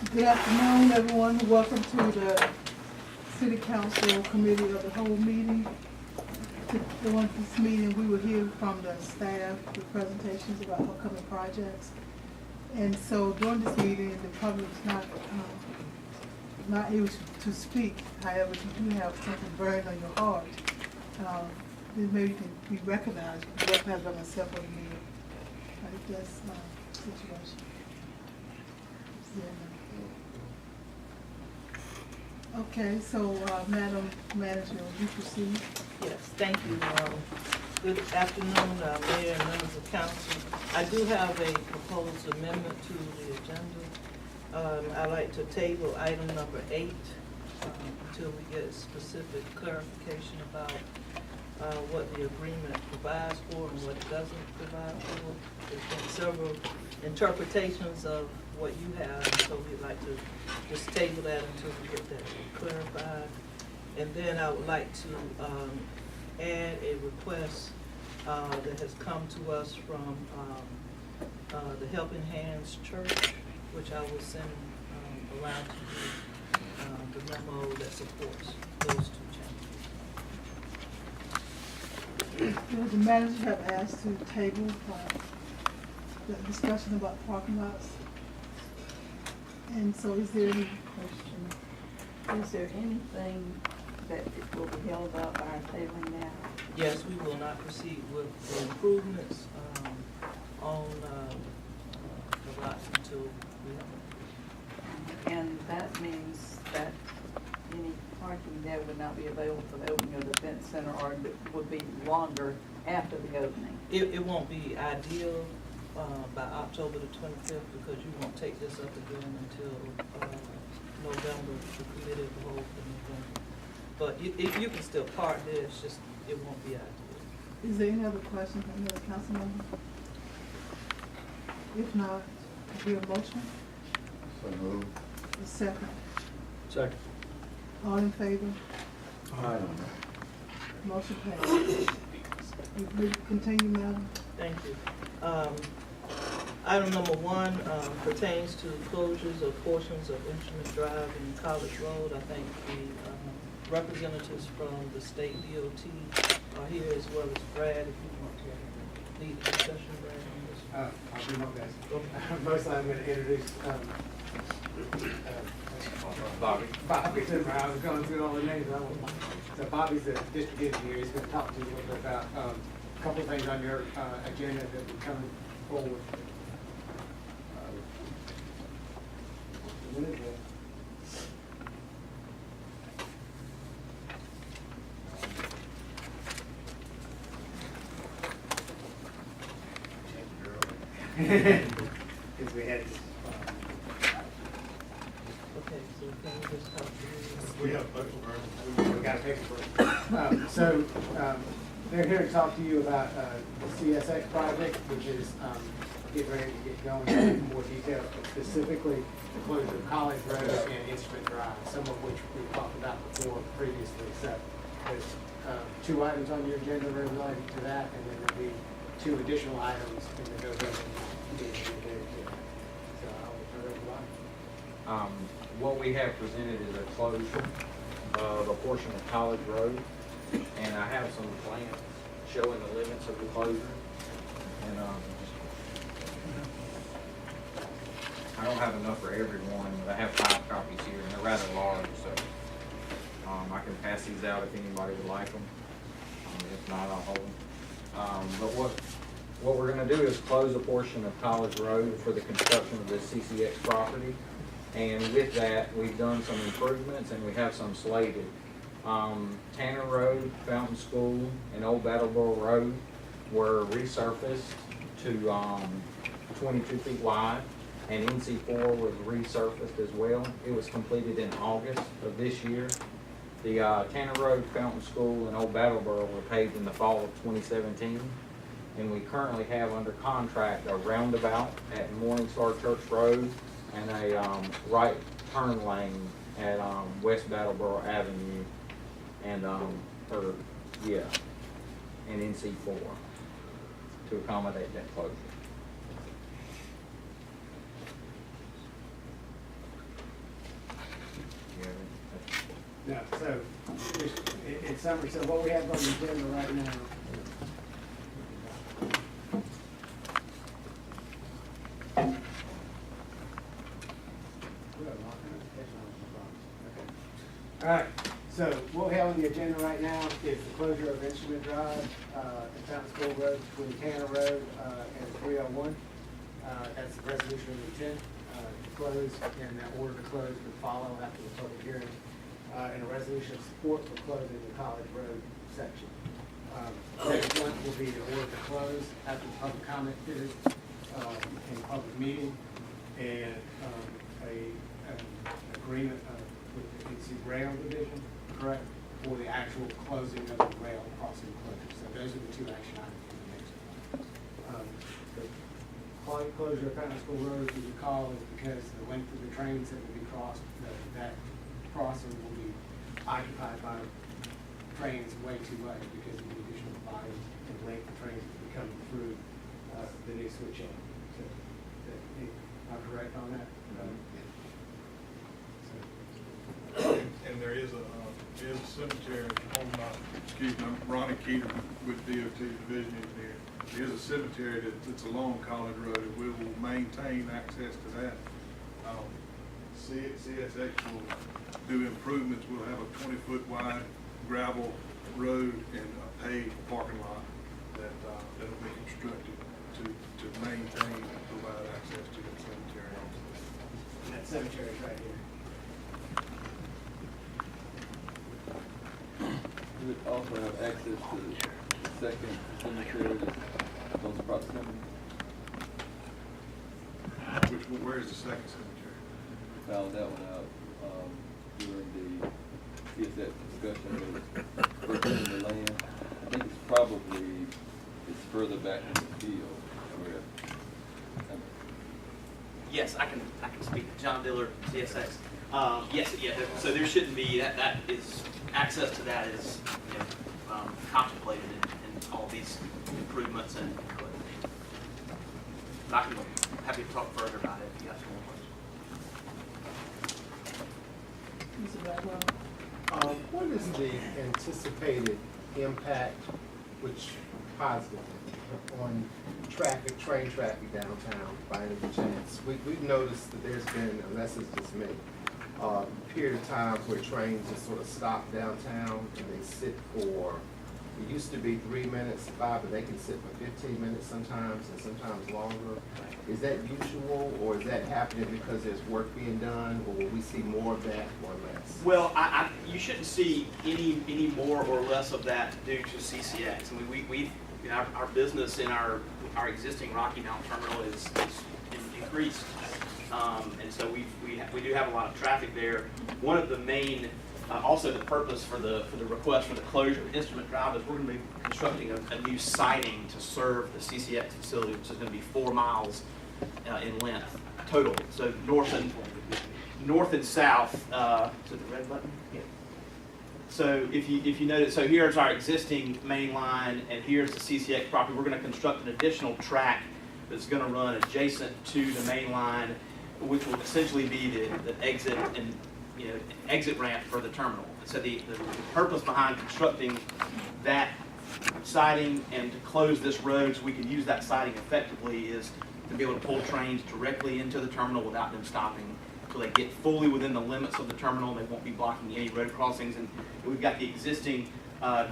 Good afternoon, everyone. Welcome to the City Council Committee of the Whole meeting. During this meeting, we will hear from the staff with presentations about upcoming projects. And so during this meeting, the public is not able to speak. However, if you do have something burning on your heart, then maybe you can be recognized. You can be recognized by myself or the mayor. I think that's the situation. Okay, so Madam Manager, will you proceed? Yes, thank you. Good afternoon, Mayor and members of council. I do have a proposed amendment to the agenda. I'd like to table item number 8 until we get specific clarification about what the agreement provides for and what it doesn't provide for. There's been several interpretations of what you have, and so we'd like to just table that until we get that clarified. And then I would like to add a request that has come to us from the Helping Hands Church, which I will send around to you, the memo that supports those 2 changes. The manager have asked to table the discussion about parking lots. And so is there any question? Is there anything that will be held up by our tabling now? Yes, we will not proceed with the improvements on the lots until we have. And that means that any parking there would not be available for the opening of the event center, or it would be longer after the opening. It won't be ideal by October the 25th because you won't take this up again until November, the committee of the whole for November. But if you can still park there, it's just, it won't be ideal. Is there any other questions from any other council member? If not, I hear a motion. So moved. A second. Second. All in favor? Aye. Motion passed. We continue, madam. Thank you. Item number 1 pertains to closures of portions of Instrument Drive and College Road. I think the representatives from the state DOT are here, as well as Brad, if you want to lead the discussion, Brad, on this. I'll do my best. Mostly I'm going to introduce Bobby Timber. I was going through all the names. So Bobby's the district engineer. He's going to talk to you a little bit about a couple of things on your agenda that will come forward. Because we had Okay, so can we just talk to you? we have a paper version. We got a paper version. So they're here to talk to you about the CSX project, which is getting ready to get going in more detail, specifically the closure of College Road and Instrument Drive, some of which we've talked about before previously. So there's 2 items on your agenda related to that, and then there'll be 2 additional items in the November meeting. So I'll turn it over to Bobby. What we have presented is a closure of a portion of College Road, and I have some plans showing the limits of the closure. And I don't have enough for everyone, but I have 5 copies here, and they're rather large, so I can pass these out if anybody would like them. If not, I'll hold them. But what we're going to do is close a portion of College Road for the construction of this CCX property. And with that, we've done some improvements and we have some slated. Tanner Road, Fountain School, and Old Battleboro Road were resurfaced to 22 feet wide, and NC4 was resurfaced as well. It was completed in August of this year. The Tanner Road, Fountain School, and Old Battleboro were paved in the fall of 2017. And we currently have under contract a roundabout at Morningstar Church Road and a right turn lane at West Battleboro Avenue and and NC4 to accommodate that closure. No, so, just in summary, so what we have on the agenda right now. All right, so what we have on the agenda right now is the closure of Instrument Drive, and Fountain School Road between Tanner Road, and 301. That's the resolution of intent, to close, and that order to close would follow after the public hearing. And a resolution of support for closing the College Road section. Next one will be the order to close after the public comment period, in the public meeting, and, an agreement, with the NC Rail Division, correct, for the actual closing of the rail crossing closure. So those are the two action items for the next one. The quality closure of Fountain School Road, as you recall, is because the length of the trains that will be crossed, that crossing will be occupied by trains way too late because of the additional volume and length of trains that will be coming through, the new switch end. So, am I correct on that? And there is a cemetery on excuse me, I'm Ronnie Keeter with DOT Division Engineer. There is a cemetery that's along College Road, and we will maintain access to that. CSX will do improvements. We'll have a 20-foot wide gravel road and a paved parking lot that'll be constructed to maintain and provide access to that cemetery. And that cemetery is right here. You would also have access to the second cemetery that's close proximity. Where is the second cemetery? Found that one out, during the CSX discussion of purchasing the land. I think it's further back in the field, where, Yes, I can speak. John Diller, CSX. Yes, yeah, so there shouldn't be, that is, access to that is, contemplated in all these improvements and I can, happy to talk further about it if you guys have more questions. Mr. Blackwell? What is the anticipated impact, which positive, on traffic, train traffic downtown by any chance? We've noticed that there's been, unless it's just me, a period of time where trains just sort of stop downtown and they sit for, it used to be 3 minutes, 5, but they can sit for 15 minutes sometimes and sometimes longer. Is that usual, or is that happening because there's work being done, or will we see more of that or less? Well, you shouldn't see any more or less of that due to CCX. I mean, we our business in our existing Rocky Mount terminal is increased, and so we do have a lot of traffic there. One of the main, also the purpose for the request for the closure of Instrument Drive is we're going to be constructing a new siding to serve the CCX facility, which is going to be 4 miles in length total. So north and south. Is it the red button? Yeah. So if you notice, so here's our existing main line, and here's the CCX property. We're going to construct an additional track that's going to run adjacent to the main line, which will essentially be the exit and exit ramp for the terminal. So the purpose behind constructing that siding and to close this road so we can use that siding effectively is to be able to pull trains directly into the terminal without them stopping. So they get fully within the limits of the terminal. They won't be blocking any road crossings. And we've got the existing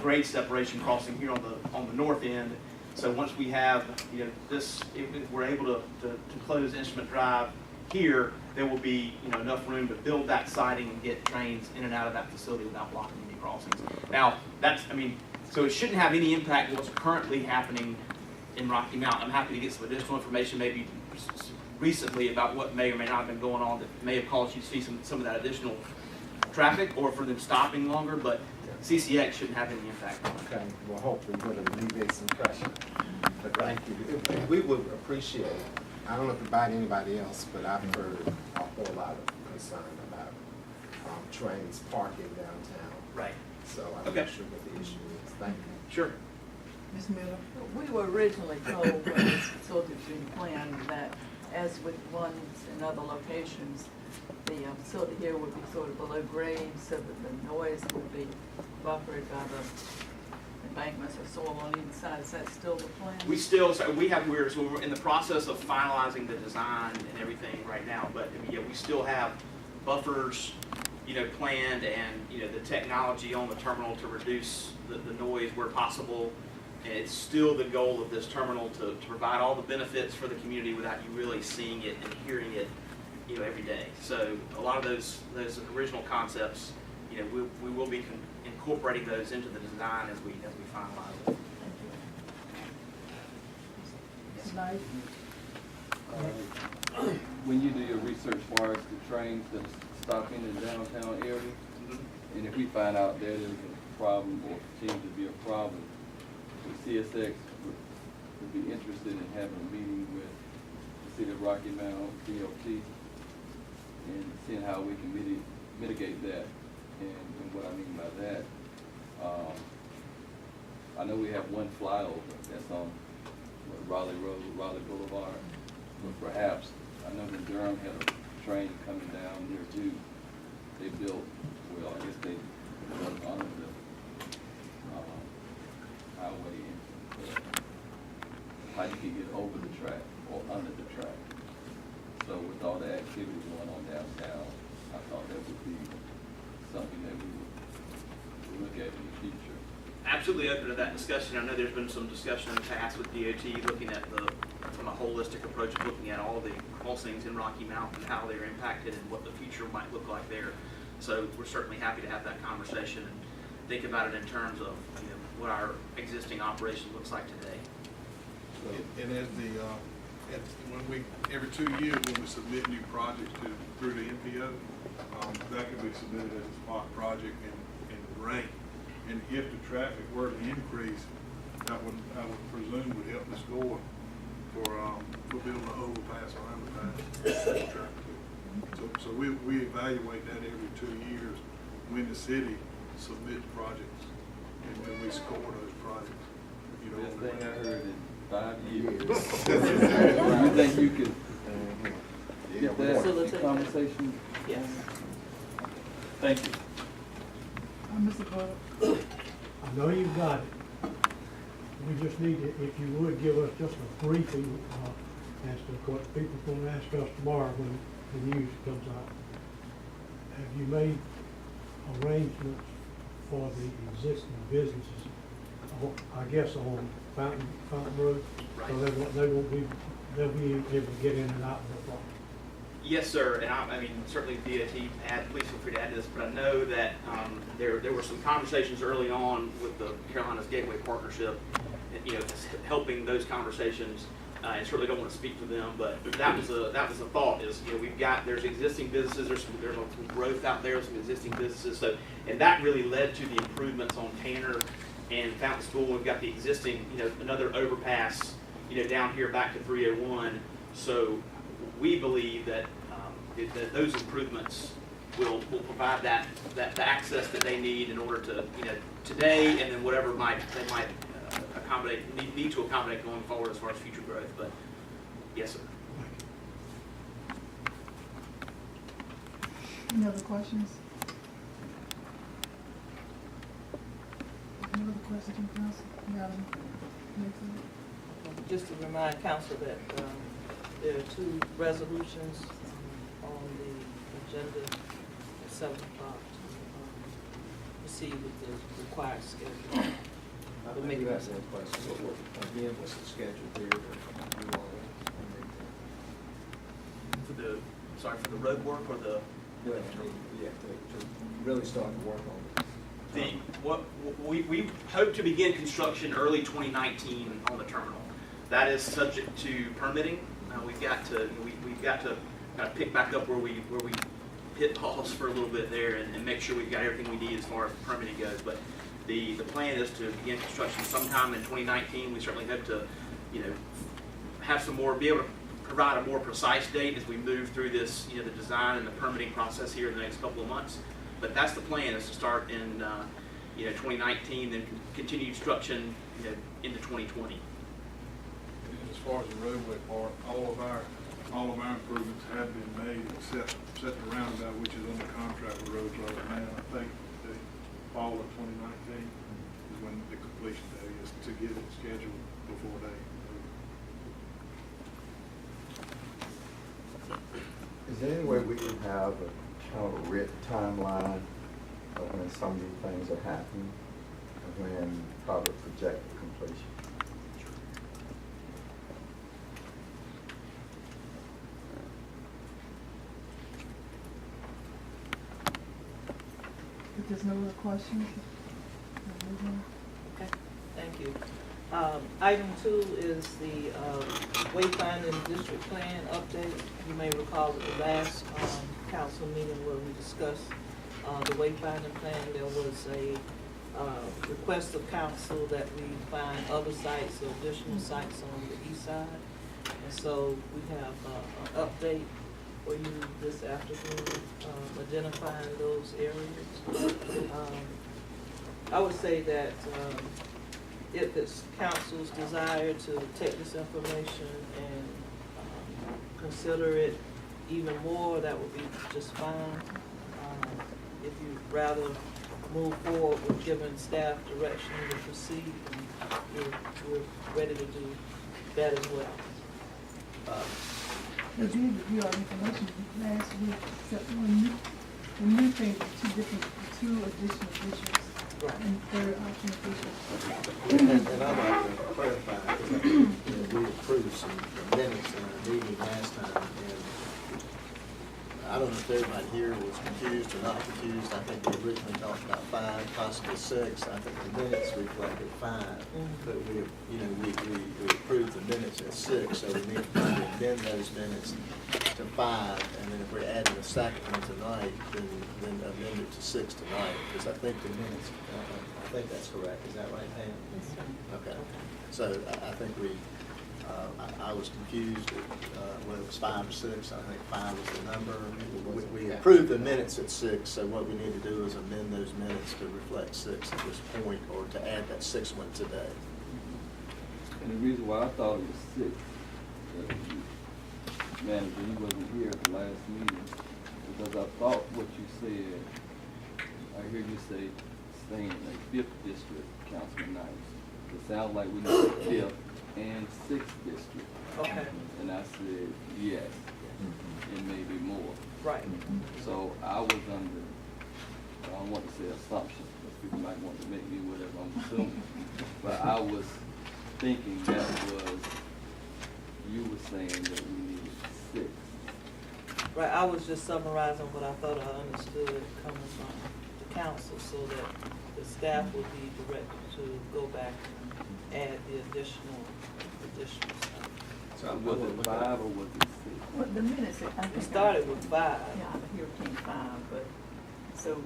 grade separation crossing here on the north end. So once we have this, if we're able to close Instrument Drive here, there will be enough room to build that siding and get trains in and out of that facility without blocking any crossings. Now so it shouldn't have any impact on what's currently happening in Rocky Mount. I'm happy to get some additional information maybe recently about what may or may not have been going on that may have caused you to see some of that additional traffic or for them stopping longer, but CCX shouldn't have any impact on it. Okay, well, hopefully we're gonna alleviate some pressure. But thank you. We would appreciate it. I don't know about anybody else, but I've heard a whole lot of concern about trains parking downtown. Right. So I'm Okay. not sure what the issue is. Thank you. Sure. Ms. Miller? We were originally told when this facility was being planned that as with ones in other locations, the facility here would be sort of below grade so that the noise would be buffered by the embankments or soil on either side. Is that still the plan? We're in the process of finalizing the design and everything right now, but yeah, we still have buffers, planned, and, the technology on the terminal to reduce the noise where possible. And it's still the goal of this terminal to provide all the benefits for the community without you really seeing it and hearing it, every day. So a lot of those original concepts, we will be incorporating those into the design as we finalize it. It's nice. When you do your research as far as the trains that are stopping in the downtown area, and if we find out there is a problem or seems to be a problem, the CSX would be interested in having a meeting with the city of Rocky Mount, DOT, and seeing how we can mitigate that. And what I mean by that, I know we have one flyover that's on Raleigh Road, Raleigh Boulevard, but perhaps, I know that Durham had a train coming down there too. They built, well, I guess they built under the highway, how you can get over the track or under the track. So with all the activity going on downtown, I thought that would be something that we would look at in the future. Absolutely open to that discussion. I know there's been some discussion in the past with DOT looking at from a holistic approach of looking at all the crossings in Rocky Mountain, how they're impacted and what the future might look like there. So we're certainly happy to have that conversation and think about it in terms of what our existing operation looks like today. And as every 2 years, when we submit new projects through the MPO, that can be submitted as a spot project in the rank. And if the traffic were to increase, that would, I would presume, would help the score for building an overpass or underpass. So we evaluate that every 2 years when the city submits projects and when we score those projects. Best thing I heard in 5 years. You think you could get that Facilitate. conversation? Yes. Thank you. Mr. Carter. I know you've got it. We just need to, if you would, give us just a briefing as to what people are going to ask us tomorrow when the news comes out. Have you made arrangements for the existing businesses, I guess on Fountain Road? Right. So they'll be able to get in and out of the park. Yes, sir, and I mean, certainly DOT, please feel free to add to this, but I know that there were some conversations early on with the Carolinas Gateway Partnership, helping those conversations, and certainly don't want to speak for them, but that was a thought, is, there's existing businesses, there's some growth out there, some existing businesses, so, and that really led to the improvements on Tanner and Fountain School. We've got the existing, another overpass, down here back to 301, so we believe that that those improvements will provide the access that they need in order to, today, and then whatever they might need to accommodate going forward as far as future growth. But yes, sir. Any other questions? Any other questions from council? Madam Nixon? Just to remind council that there are 2 resolutions on the agenda at 7 o'clock to proceed with the required schedule. I think that's a question. Again, what's the schedule there? For the road work or the To really start to work on it. we hope to begin construction early 2019 on the terminal. That is subject to permitting. We've got to kind of pick back up where we hit pause for a little bit there and make sure we've got everything we need as far as permitting goes. But the plan is to begin construction sometime in 2019. We certainly hope to, have be able to provide a more precise date as we move through this, the design and the permitting process here in the next couple of months. But that's the plan, is to start in, 2019, then continue construction, into 2020. As far as the roadway part, all of our all of our improvements have been made except setting the roundabout, which is under contract with Roads Road now. I think the fall of 2019 is when the completion day is, to get it scheduled before they move. Is there any way we can have a kind of a written timeline of when some of these things are happening and when probably projected completion? If there's no other questions, we'll move on. Okay, thank you. Item 2 is the wayfinding district plan update. You may recall at the last council meeting where we discussed the wayfinding plan, there was a request of council that we find other sites or additional sites on the east side. And so we have an update for you this afternoon, identifying those areas. I would say that if it's council's desire to take this information and consider it even more, that would be just fine. If you'd rather move forward with giving staff direction to proceed, we're ready to do that as well. We did review our information last week, except the new thing, two additional issues. Right. And third option official. And I'd like to clarify, because I think we approved some minutes in our meeting last time, and I don't know if everybody here was confused or not confused. I think we originally talked about 5, possibly 6. I think the minutes reflected 5, but we approved the minutes at 6, so we need to amend those minutes to 5, and then if we're adding a second one tonight, then amend it to 6 tonight, because I think the minutes, I think that's correct. Is that right, Pam? Yes, sir. Okay. So I think I was confused whether it was 5 or 6. I think 5 was the number. We approved the minutes at 6, so what we need to do is amend those minutes to reflect 6 at this point, or to add that 6th one today. And the reason why I thought it was 6, manager, he wasn't here at the last meeting, because I thought what you said, I hear you say, staying in the 5th district, Councilman Knights. It sounds like we need 5th and 6th district. Okay. And I said, yes, and maybe more. Right. So I was under, I don't want to say assumption, because people might want to make me whatever I'm assuming, but I was thinking that was, you were saying that we needed 6. Right, I was just summarizing what I thought I understood coming from the council, so that the staff would be directed to go back and add the additional stuff. So was it 5 or was it 6? Well, the minutes, I think. We started with 5. Yeah, here came 5, but, so,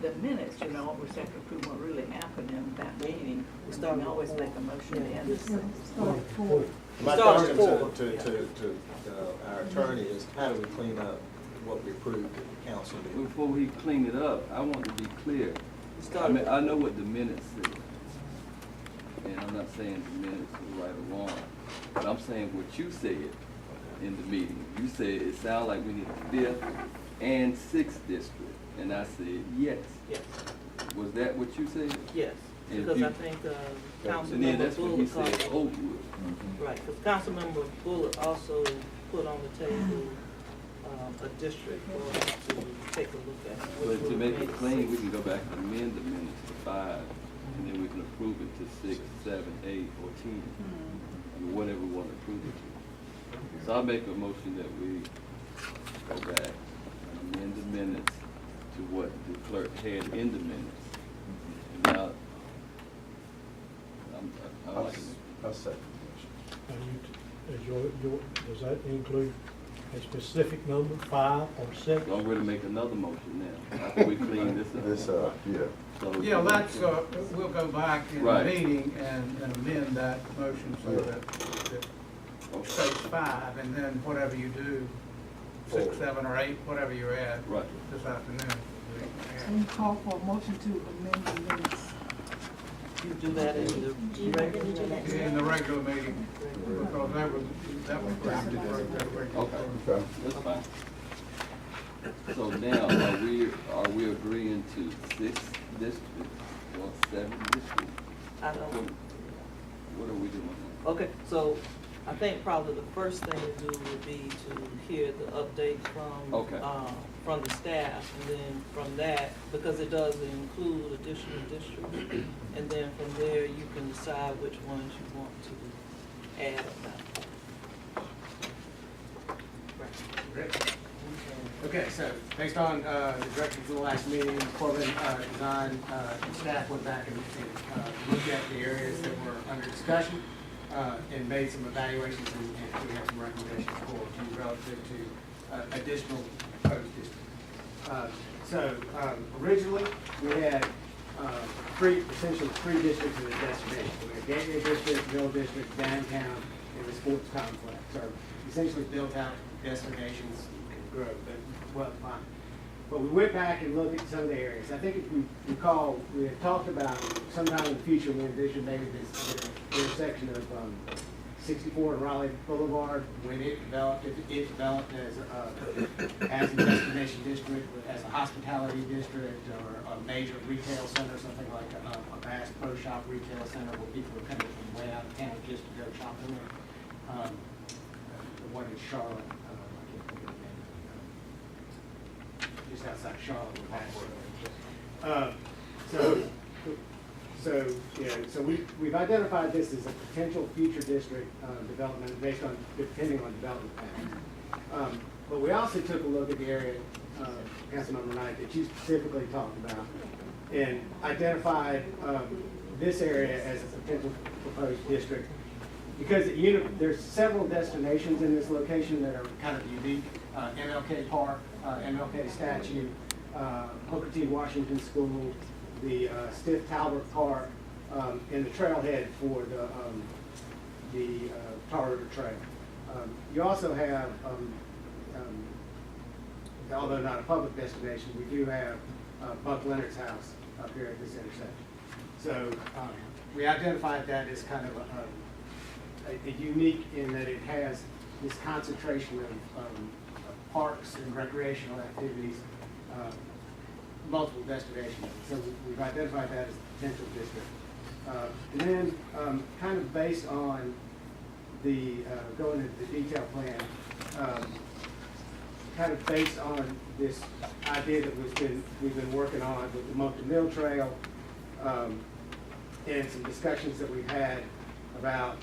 the minutes, you know, we have to prove what really happened in that meeting. We And started we always with make a 4. motion to end This this. one started 4. My Start question with to our attorney is, how do we clean up what we approved at the council meeting? Before we clean it up, I want to be clear. We I started mean, with I know what the minutes say, and I'm not saying the minutes are right or wrong, but I'm saying what you said in the meeting. You said it sounded like we need a 5th and 6th district, and I said yes. Yes, Was that what you said? yes, And because you- I think And then Councilmember that's what he Bullock said, also, Oakwood. right, because Councilmember Bullock also put on the table a district for us to take a look at. which But to would make it make clean, we sense. can go back and amend the minutes to 5, and then we can approve it to 6, 7, 8, or 10. I mean, whatever we want to approve it to. So I'll make a motion that we go back and amend the minutes to what the clerk had in the minutes. And now, I like it. I'll second And does that include a specific number, 5 or 6? I'm ready to make another motion now, after we clean this up. this. Yeah. So- Yeah, that's, we'll go back in the Right. meeting and amend that motion so that it states 5, and then whatever you do, 6, 7, or 8, whatever you're at Right. this afternoon. So we call for a motion to amend the minutes. You do that in the regular meeting? In the regular meeting, because that was Okay, Okay. that's fine. So now, are we agreeing to 6 districts or 7 districts? I don't. What are we doing now? Okay, so I think probably the first thing to do would be to hear the update Okay. from the staff, and then from that, because it does include additional districts, and then from there, you can decide which ones you want to add or not. Right. Okay, so based on the direction from the last meeting, Corbin Design and staff went back and looked at the areas that were under discussion and made some evaluations, and we have some recommendations for you relative to additional proposed districts. So originally, we had essentially three districts in the destination. We had Gateway District, Mill District, Downtown, and the Sports Complex. So essentially built out destinations can grow, but well defined. But we went back and looked at some of the areas. I think if you recall, we had talked about sometime in the future we envisioned maybe this intersection of 64 and Raleigh Boulevard, when it developed as a destination district, as a hospitality district, or a major retail center, something like a Bass Pro Shop retail center where people are coming from way out of town just to go shopping there. The one in Charlotte, I can't think of the name. Just outside Charlotte with that. So we've identified this as a potential future district development depending on development patterns. But we also took a look at the area, Councilmember Knight, that you specifically talked about, and identified this area as a potential proposed district. Because there's several destinations in this location that are kind of unique. MLK Park, MLK statue, Booker T. Washington School, the Stiff Talbot Park, and the trailhead for the Tar River Trail. You also have, although not a public destination, we do have Buck Leonard's house up here at this intersection. So we identified that as kind of a unique in that it has this concentration of parks and recreational activities, multiple destinations. So we've identified that as a potential district. And then kind of based on the, going into the detail plan, kind of based on this idea that we've been working on with the Moncton Mill Trail, and some discussions that we've had about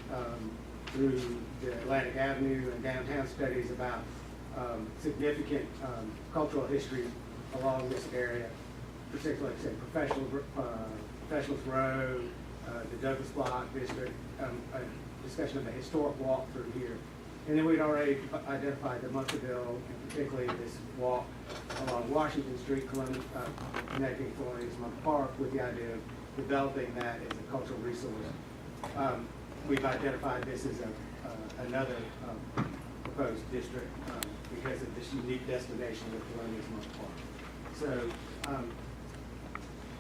through the Atlantic Avenue and downtown studies about significant cultural history along this area, particularly, like I said, Professionals Road, the Douglas Block District, a discussion of a historic walk through here. And then we'd already identified the Munsterville, and particularly this walk along Washington Street, connecting Colonial Monk Park, with the idea of developing that as a cultural resource. We've identified this as another proposed district because of this unique destination of Colonial Monk Park. So,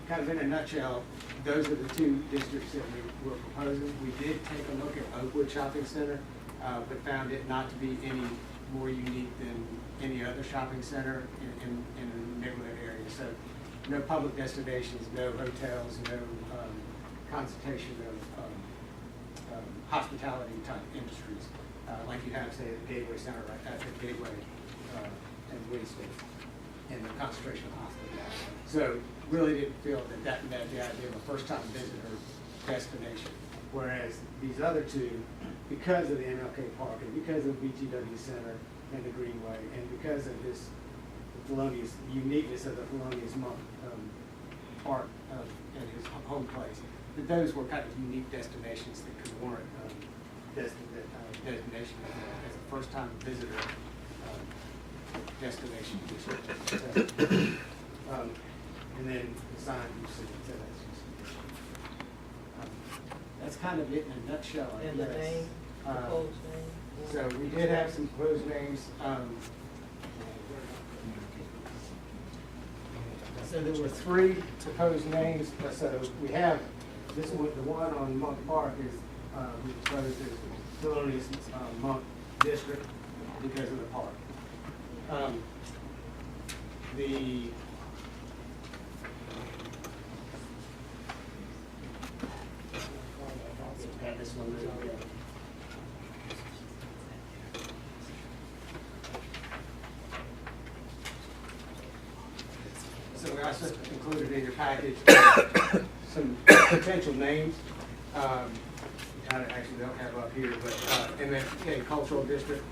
kind of in a nutshell, those are the two districts that we were proposing. We did take a look at Oakwood Shopping Center, but found it not to be any more unique than any other shopping center in the neighborhood area. So no public destinations, no hotels, no concentration of hospitality type industries, like you have, say, at the Gateway Center, right at the Gateway and Winston, and the concentration of hospitality. So really didn't feel that met the idea of a first-time visitor destination. Whereas these other two, because of the MLK Park and because of BTW Center and the Greenway, and because of this Thelonious uniqueness of the Thelonious Monk Park and his home place, that those were kind of unique destinations that could warrant designation as a first-time visitor destination. And then the sign you see, so that's kind of it in a nutshell, I And the guess. name, proposed name? So we did have some proposed names. So there were three proposed names. So we have This one, the one on Monk Park is, we proposed is Wilderness Monk District because of the park. The have this one moved, yeah. So we also included in your package some potential names. Actually, they don't have up here, but MLK Cultural District,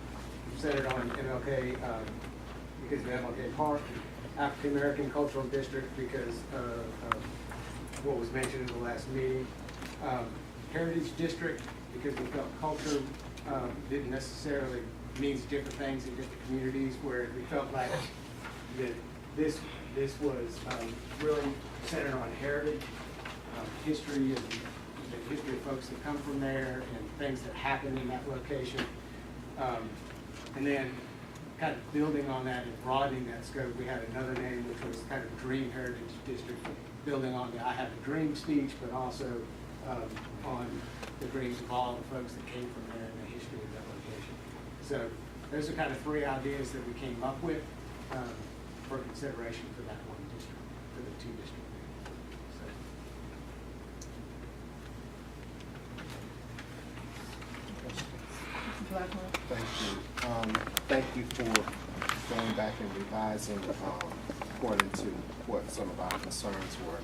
centered on MLK because of MLK Park. African American Cultural District because of what was mentioned in the last meeting. Heritage District because we felt culture didn't necessarily means different things in different communities, where we felt like that this was really centered on heritage, history, and the history of folks that come from there and things that happen in that location. And then kind of building on that and broadening that scope, we had another name which was kind of Dream Heritage District, building on the I Have a Dream speech, but also on the dreams of all the folks that came from there and the history of that location. So those are kind of three ideas that we came up with for consideration for that one district, for the two districts. Thank you. Thank you for going back and revising according to what some of our concerns were.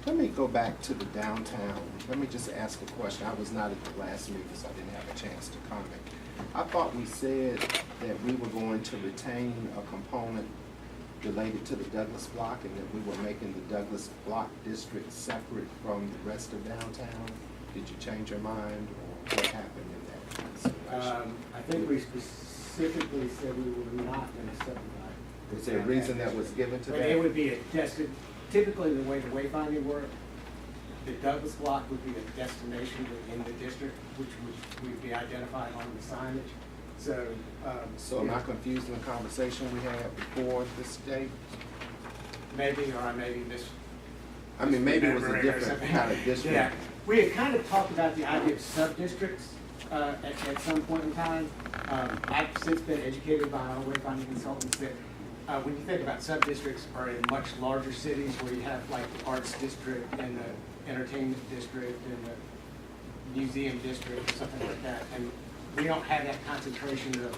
Let me go back to the downtown. Let me just ask a question. I was not at the last meeting, so I didn't have a chance to comment. I thought we said that we were going to retain a component related to the Douglas Block and that we were making the Douglas Block district separate from the rest of downtown. Did you change your mind, or what happened in that consideration? I think we specifically said we were not going to subdivide. Was there a reason that was given to that? It would be typically the way the wayfinding worked, the Douglas Block would be a destination within the district, which would be identified on the signage. So Am I confused in the conversation we had before this date? maybe, or I maybe I mean, maybe it was a misremembering or different something. kind of district. Yeah, we had kind of talked about the idea of sub-districts at some point in time. I've since been educated by our wayfinding consultants that when you think about sub-districts are in much larger cities where you have like the arts district and the entertainment district and the museum district or something like that. And we don't have that concentration of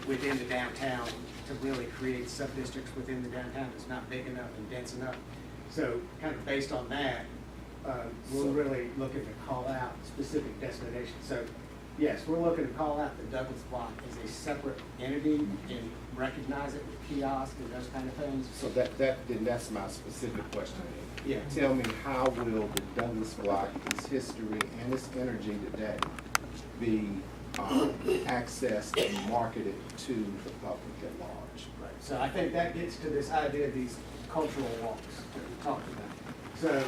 within the downtown to really create sub-districts within the downtown. It's not big enough and dense enough. So kind of based on that, we're really looking to call out specific destinations. So yes, we're looking to call out the Douglas Block as a separate entity and recognize it with kiosks and those kind of things. So that's my specific question. Yeah. Tell me, how will the Douglas Block, its history and its energy today be accessed and marketed to the public at large? Right. So I think that gets to this idea of these cultural walks that we talked about. So,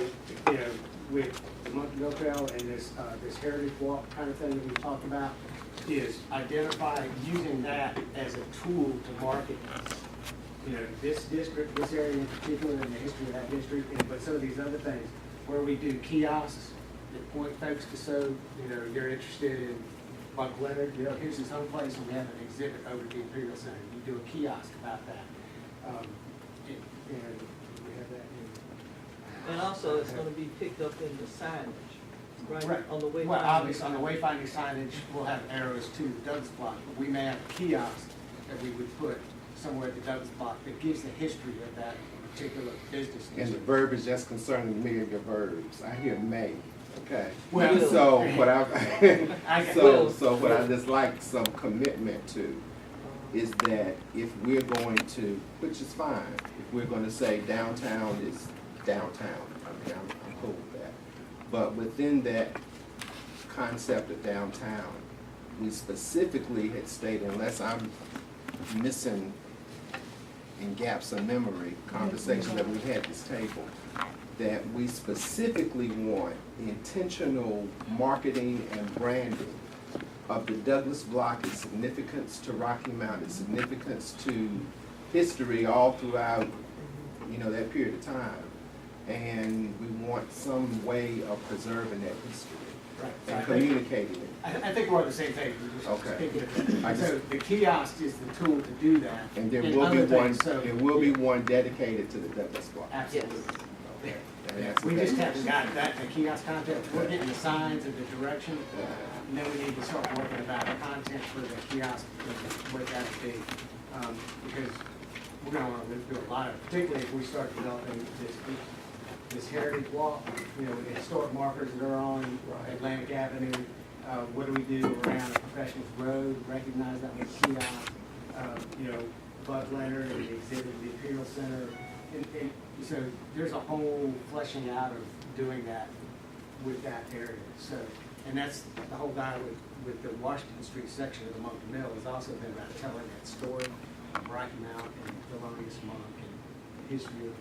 you know, with the Monkey Go Trail and this heritage walk kind of thing that we talked about, is identify using that as a tool to market, you know, this district, this area in particular, and the history of that district, but some of these other things, where we do kiosks that point folks to, so, you know, you're interested in Buck Leonard, you know, here's his home place, and we have an exhibit over at the Imperial Center. You do a kiosk about that. And we have that in. And also, it's gonna be picked up in the signage, right? On the way. Well, obviously, on the wayfinding signage, we'll have arrows to the Douglas Block, but we may have a kiosk that we would put somewhere at the Douglas Block that gives the history of that particular business. And the verbiage that's concerning me of your verbs, I hear may, okay? Well, So what I what I just like some commitment to is that if we're going to, which is fine, if we're gonna say downtown is downtown, I mean, I'm cool with that. But within that concept of downtown, we specifically had stated, unless I'm missing in gaps of memory, conversations that we've had at this table, that we specifically want intentional marketing and branding of the Douglas Block, its significance to Rocky Mount, its significance to history all throughout, you know, that period of time. and we want some way of preserving that history Right. So and I think- communicating it. I think we're on the same page. We're just Okay. thinking of I it. So just- the kiosk is the tool to do that. And there will be other one, things, so- there will be one dedicated to the Douglas Block. Absolutely. Yes. And that's We okay. just haven't got that, the kiosk content. We're getting the signs and the direction. And then we need to start working about the content for the kiosk, what that would be. Because we're gonna wanna do a lot of, particularly if we start developing this heritage walk, you know, with the historic markers that are on Atlantic Avenue. What do we do around the Professionals Road, recognize that with kiosk, you know, Bud Leonard and the exhibit at the Imperial Center. And so there's a whole fleshing out of doing that with that area. So, and that's the whole guy with the Washington Street section of the Monkey Mill has also been about telling that story of Rocky Mount and Thelonious Monk and the history of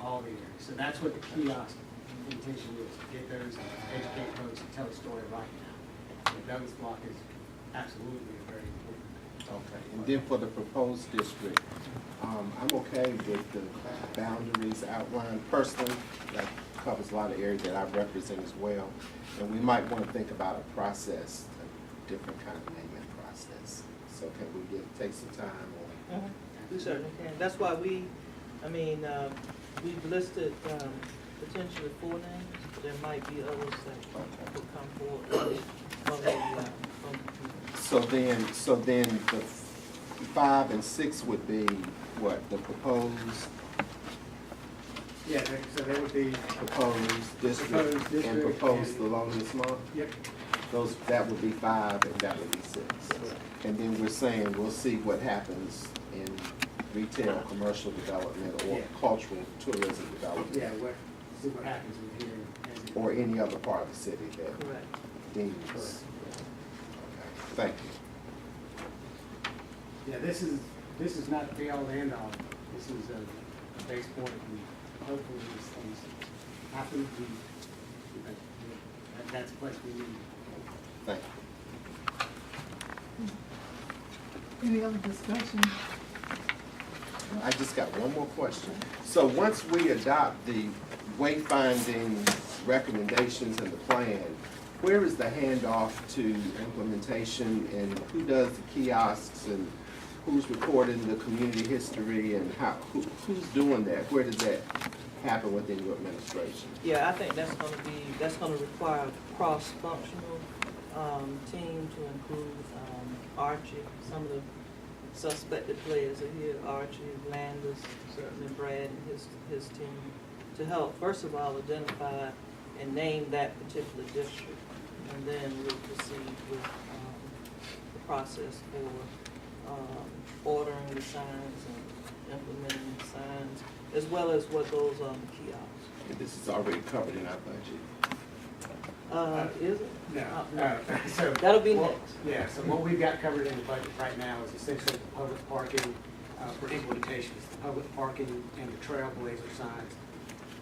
all the areas. So that's what the kiosk intention is, to get those and educate folks and tell the story of Rocky Mount. So Douglas Block is absolutely a very important. Okay, and then for the proposed district, I'm okay with the boundaries outlined personally. That covers a lot of areas that I represent as well. And we might want to think about a process, a different kind of naming process. So can we take some time on? We certainly can. That's why we've listed potentially 4 names. There might be others that will come forward from the community. So then the 5 and 6 would be what, the proposed Yeah, so there would be, proposed district and district proposed and- Thelonious Monk? yep, Those, that would be 5 and that would be 6. And then we're saying we'll see what happens in retail, commercial development, or Yeah. cultural tourism development. yeah, see what happens in here. as it- Or any other part of the city that Correct. deems. Correct. Okay, thank you. Yeah, this is not the be all and end all. This is a base point, and hopefully these things happen. That's the place we need. Thank you. Any other discussion? I just got one more question. So once we adopt the wayfinding recommendations and the plan, where is the handoff to implementation, and who does the kiosks, and who's recording the community history, and who's doing that? Where does that happen within your administration? Yeah, I think that's gonna require a cross-functional team to include Archie. Some of the suspected players are here, Archie, Landis, certainly Brad and his team, to help, first of all, identify and name that particular district. And then we'll proceed with the process for ordering the signs and implementing the signs, as well as what goes on the kiosks. And this is already covered in our budget. Is it? No, No. so. That'll be what- next. Yeah, so what we've got covered in the budget right now is essentially the public parking for implementation. It's the public parking and the trailblazer signs,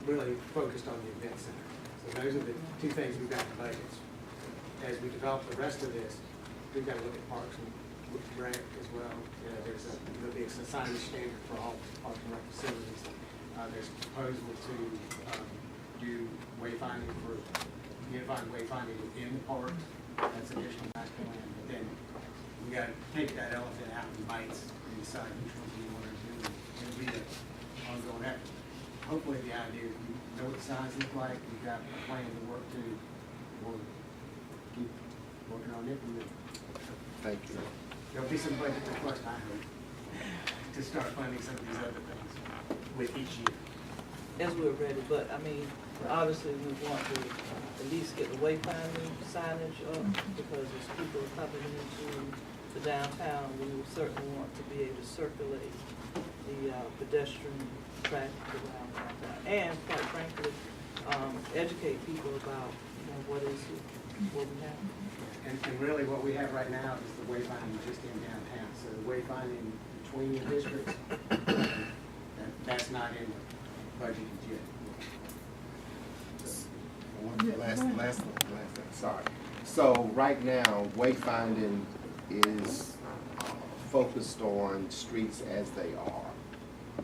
really focused on the event center. So those are the 2 things we've got in the budgets. As we develop the rest of this, we've got to look at parks and rec as well. You know, there'll be a signage standard for all parks and rec facilities. There's a proposal to do wayfinding for unified wayfinding within the park. That's additional master plan. But then we got to take that elephant out in bites and decide which ones we want to do. It'll be an ongoing effort. Hopefully the idea is we know what the signs look like. We've got a plan to work to. We'll keep working on it. Thank you. There'll be some budget request, I hope, to start funding some of these other things with each year. As we're ready, but I mean, obviously we want to at least get the wayfinding signage up, because as people are coming into the downtown, we will certainly want to be able to circulate the pedestrian traffic around downtown. And quite frankly, educate people about, what is it, what we have. And really what we have right now is the wayfinding just in downtown. So the wayfinding between the districts, that's not in the budget yet. Last thing, sorry. So right now, wayfinding is focused on streets as they are.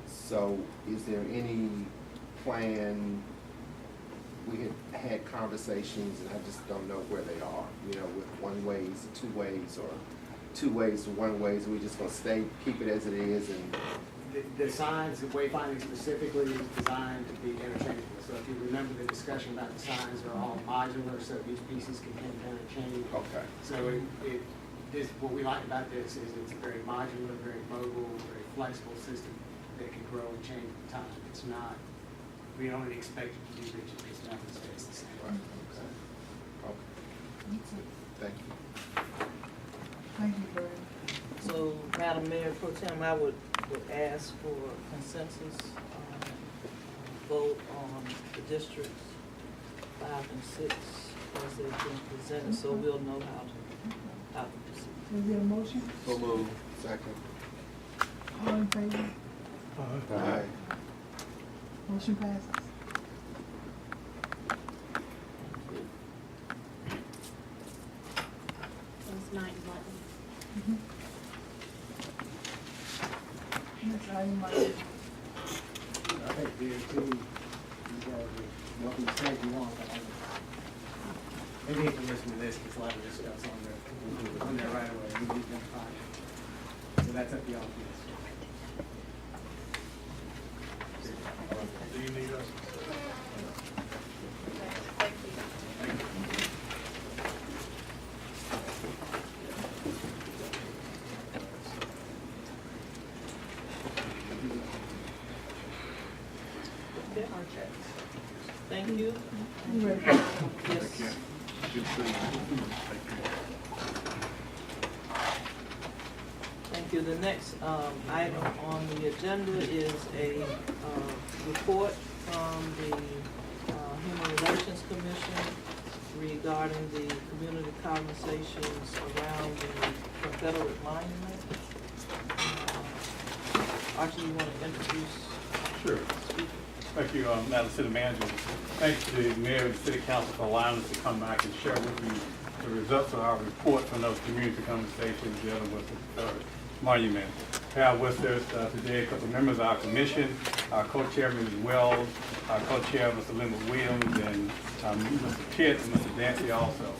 So is there any plan, we had conversations, and I just don't know where they are, you know, with one ways, two ways, or two ways to one ways. We're just gonna keep it as it is, and The signs, the wayfinding specifically is designed to be interchangeable. So if you remember the discussion about the signs are all modular, so these pieces can interchange. okay. So what we like about this is it's a very modular, very mobile, very flexible system that can grow and change with time. It's not, we don't expect it to be rigid, it's nothing stays the same. Right, okay. Thank you. Thank you, Brad. So, Madam Mayor Pro Tem, I would ask for consensus, vote on the districts 5 and 6 as they've been presented, so we'll know how to proceed. Is there a motion? So moved. Second. All in favor? Aye. Motion passes. Those 9 buttons. Next item, I think DOT, you guys are welcome to say if you want, but they need to listen to this, because a lot of this stuff's on their right away, we need them to find it. So that's up to y'all. Do you need us? Okay. Thank you. you ready? Yes. Thank you. The next item on the agenda is a report from the Human Relations Commission regarding the community conversations around the Confederate Monument. Archie, you want to introduce? Sure. Speaker? Thank you, Madam City Manager. Thanks to the Mayor and the City Council for allowing us to come back and share with you the results of our report from those community conversations dealing with the monument. We have with us today a couple of members of our commission, our co-chairman Ms. Wells, our co-chair Mr. Linwood Williams, and Mr. Pitt and Mr. Dancy also.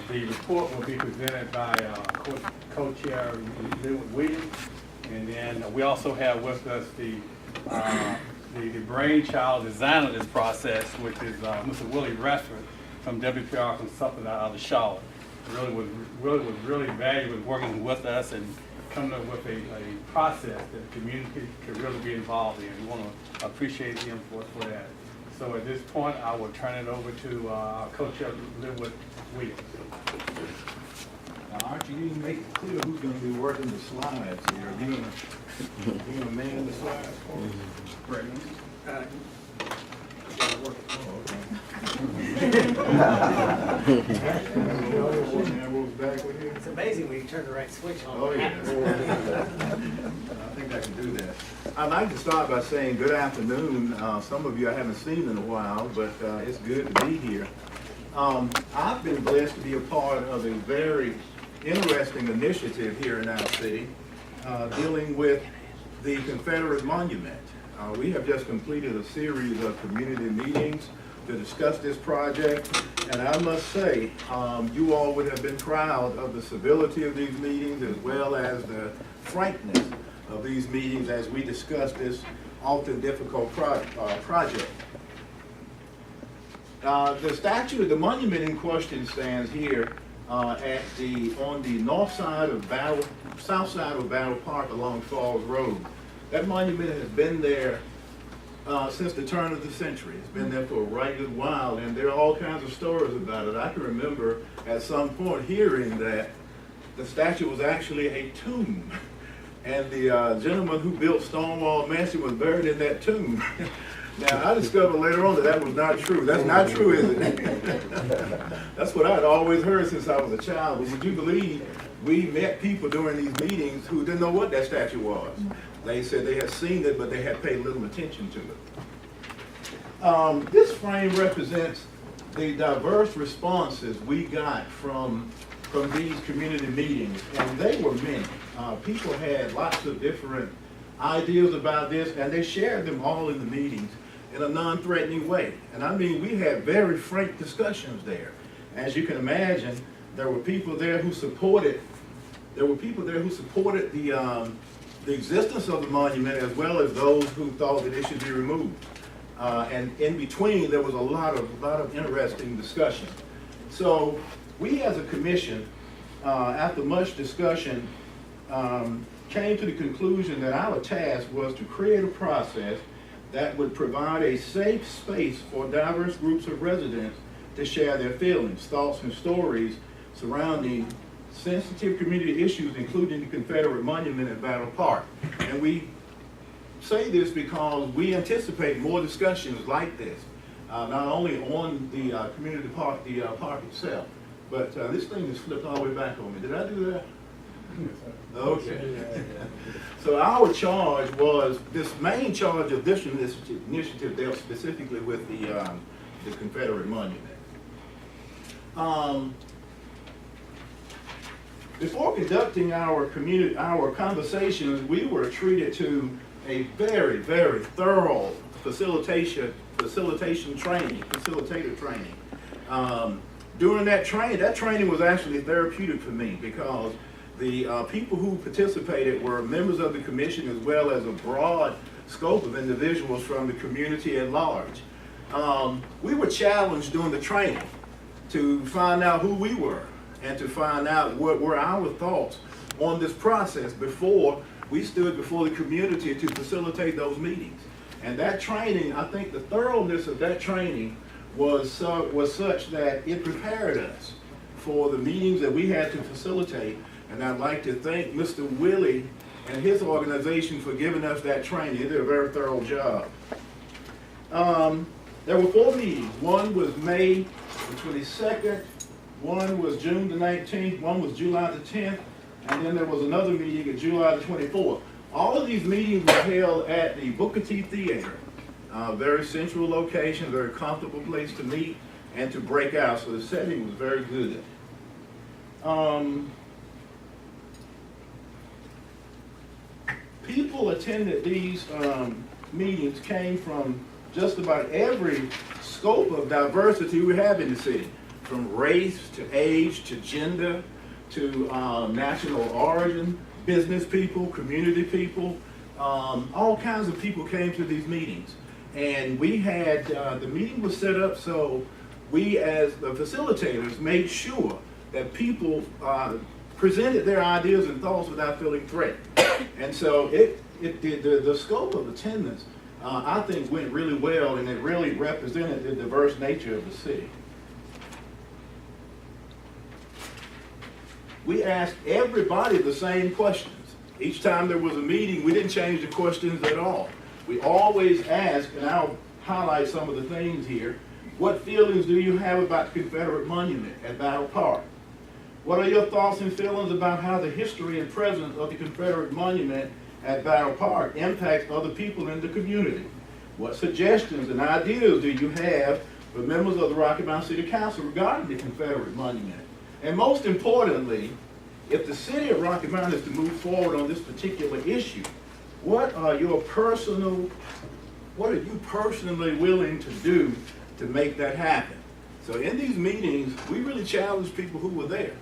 The report will be presented by co-chair Linwood Williams, and then we also have with us the brainchild designer of this process, which is Mr. Willie Rashford from WPR Consulting out of Charlotte. Was really valuable working with us and coming up with a process that the community could really be involved in. We want to appreciate him for that. So at this point, I will turn it over to our co-chair Linwood Williams. Now, Archie, you didn't make it clear who's gonna be working the slides here. You gonna man the slides for us? Brendan. It's amazing when you turn the right switch on. Oh, yeah. I think I can do that. I'd like to start by saying good afternoon. Some of you I haven't seen in a while, but it's good to be here. I've been blessed to be a part of a very interesting initiative here in our city dealing with the Confederate Monument. We have just completed a series of community meetings to discuss this project, and I must say, you all would have been proud of the civility of these meetings as well as the frankness of these meetings as we discuss this often difficult project. The statue, the monument in question stands here on the north side of south side of Battle Park along Falls Road. That monument has been there since the turn of the century. It's been there for a right good while, and there are all kinds of stories about it. I can remember at some point hearing that the statue was actually a tomb, and the gentleman who built Stonewall Mansion was buried in that tomb. Now, I discovered later on that that was not true. That's not true, is it? That's what I'd always heard since I was a child. But would you believe we met people during these meetings who didn't know what that statue was? They said they had seen it, but they had paid little attention to it. This frame represents the diverse responses we got from these community meetings, and they were many. People had lots of different ideas about this, and they shared them all in the meetings. in a non-threatening way. And I mean, we had very frank discussions there. As you can imagine, there were people there who supported the existence of the monument, as well as those who thought that it should be removed. And in between, there was a lot of interesting discussion. So we as a commission, after much discussion, came to the conclusion that our task was to create a process that would provide a safe space for diverse groups of residents to share their feelings, thoughts, and stories surrounding sensitive community issues, including the Confederate Monument at Battle Park. And we say this because we anticipate more discussions like this, not only on the community park, the park itself, but this thing is flipped all the way back on me. Did I do that? Okay. So our charge was, this main charge of this initiative dealt specifically with the Confederate Monument. Before conducting our conversations, we were treated to a very, very thorough facilitator training. During that training was actually therapeutic for me, because the people who participated were members of the commission, as well as a broad scope of individuals from the community at large. We were challenged during the training to find out who we were and to find out what were our thoughts on this process before we stood before the community to facilitate those meetings. And that training, I think the thoroughness of that training was such that it prepared us for the meetings that we had to facilitate. And I'd like to thank Mr. Willie and his organization for giving us that training. They did a very thorough job. There were 4 meetings. One was May the 22nd, one was June the 19th, one was July the 10th, and then there was another meeting at July the 24th. All of these meetings were held at the Booker T Theater. Very central location, very comfortable place to meet and to break out, so the setting was very good. People attended these meetings came from just about every scope of diversity we have in the city, from race to age to gender to national origin, business people, community people, all kinds of people came to these meetings. And we had, the meeting was set up so we as the facilitators made sure that people presented their ideas and thoughts without feeling threatened. And so the scope of attendance, I think, went really well, and it really represented the diverse nature of the city. We asked everybody the same questions. Each time there was a meeting, we didn't change the questions at all. We always asked, and I'll highlight some of the things here, what feelings do you have about the Confederate Monument at Battle Park? What are your thoughts and feelings about how the history and presence of the Confederate Monument at Battle Park impacts other people in the community? What suggestions and ideas do you have for members of the Rocky Mount City Council regarding the Confederate Monument? And most importantly, if the city of Rocky Mount is to move forward on this particular issue, what are you personally willing to do to make that happen? So in these meetings, we really challenged people who were there.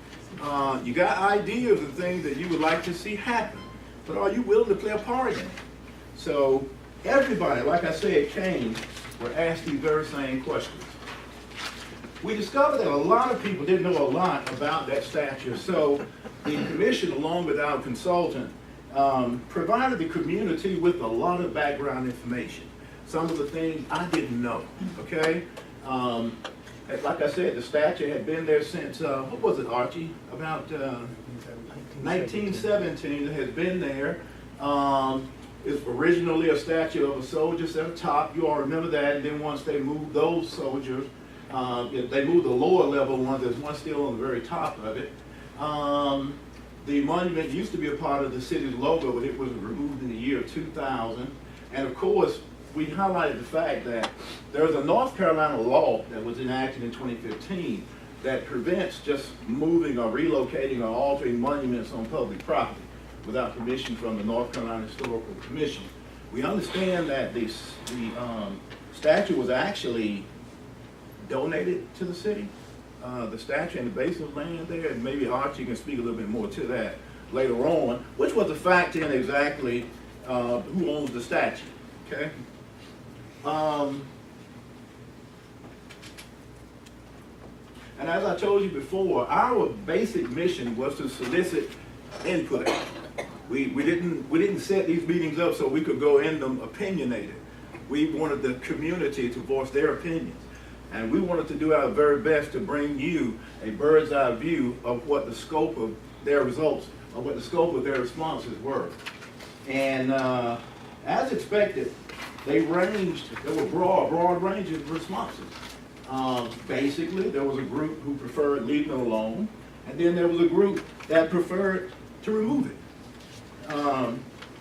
You got ideas and things that you would like to see happen, but are you willing to play a part in it? So everybody, like I said, were asked these very same questions. We discovered that a lot of people didn't know a lot about that statue, so the commission, along with our consultant, provided the community with a lot of background information. Some of the things I didn't know, okay? Like I said, the statue had been there since, what was it, Archie? About 1917, it has been there. It's originally a statue of a soldier at the top. You all remember that, and then once they moved those soldiers, they moved the lower level ones, there's one still on the very top of it. The monument used to be a part of the city's logo, but it was removed in the year 2000. And of course, we highlighted the fact that there's a North Carolina law that was enacted in 2015 that prevents just moving or relocating or altering monuments on public property without permission from the North Carolina Historical Commission. We understand that the statue was actually donated to the city. The statue and the base of land there, and maybe Archie can speak a little bit more to that later on, which was a fact in exactly who owns the statue, okay? And as I told you before, our basic mission was to solicit input. We didn't set these meetings up so we could go in them opinionated. We wanted the community to voice their opinions. And we wanted to do our very best to bring you a bird's eye view of what the scope of their results, or what the scope of their responses were. And as expected, there were broad range of responses. Basically, there was a group who preferred leaving it alone, and then there was a group that preferred to remove it.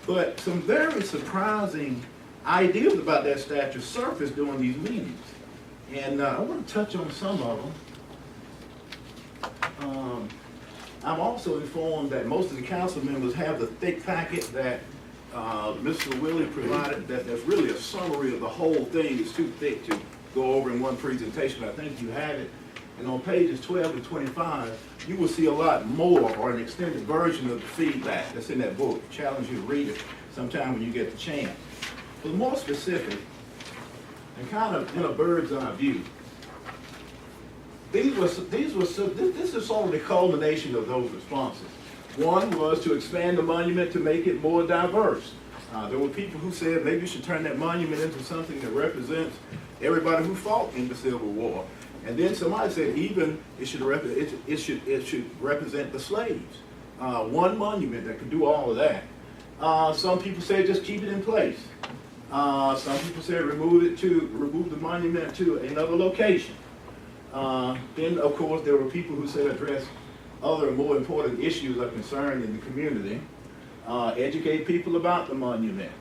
But some very surprising ideas about that statue surfaced during these meetings. And I want to touch on some of them. I'm also informed that most of the council members have the thick packet that Mr. Willie provided, that's really a summary of the whole thing. It's too thick to go over in one presentation, but I think you have it. And on pages 12 to 25, you will see a lot more, or an extended version of the feedback that's in that book. I challenge you to read it sometime when you get the chance. But more specific, and kind of in a bird's eye view, this is sort of the culmination of those responses. One was to expand the monument to make it more diverse. There were people who said maybe you should turn that monument into something that represents everybody who fought in the Civil War. And then somebody said even it should represent the slaves. One monument that could do all of that. Some people said just keep it in place. Some people said remove the monument to another location. Then, of course, there were people who said address other more important issues of concern in the community. Educate people about the monument.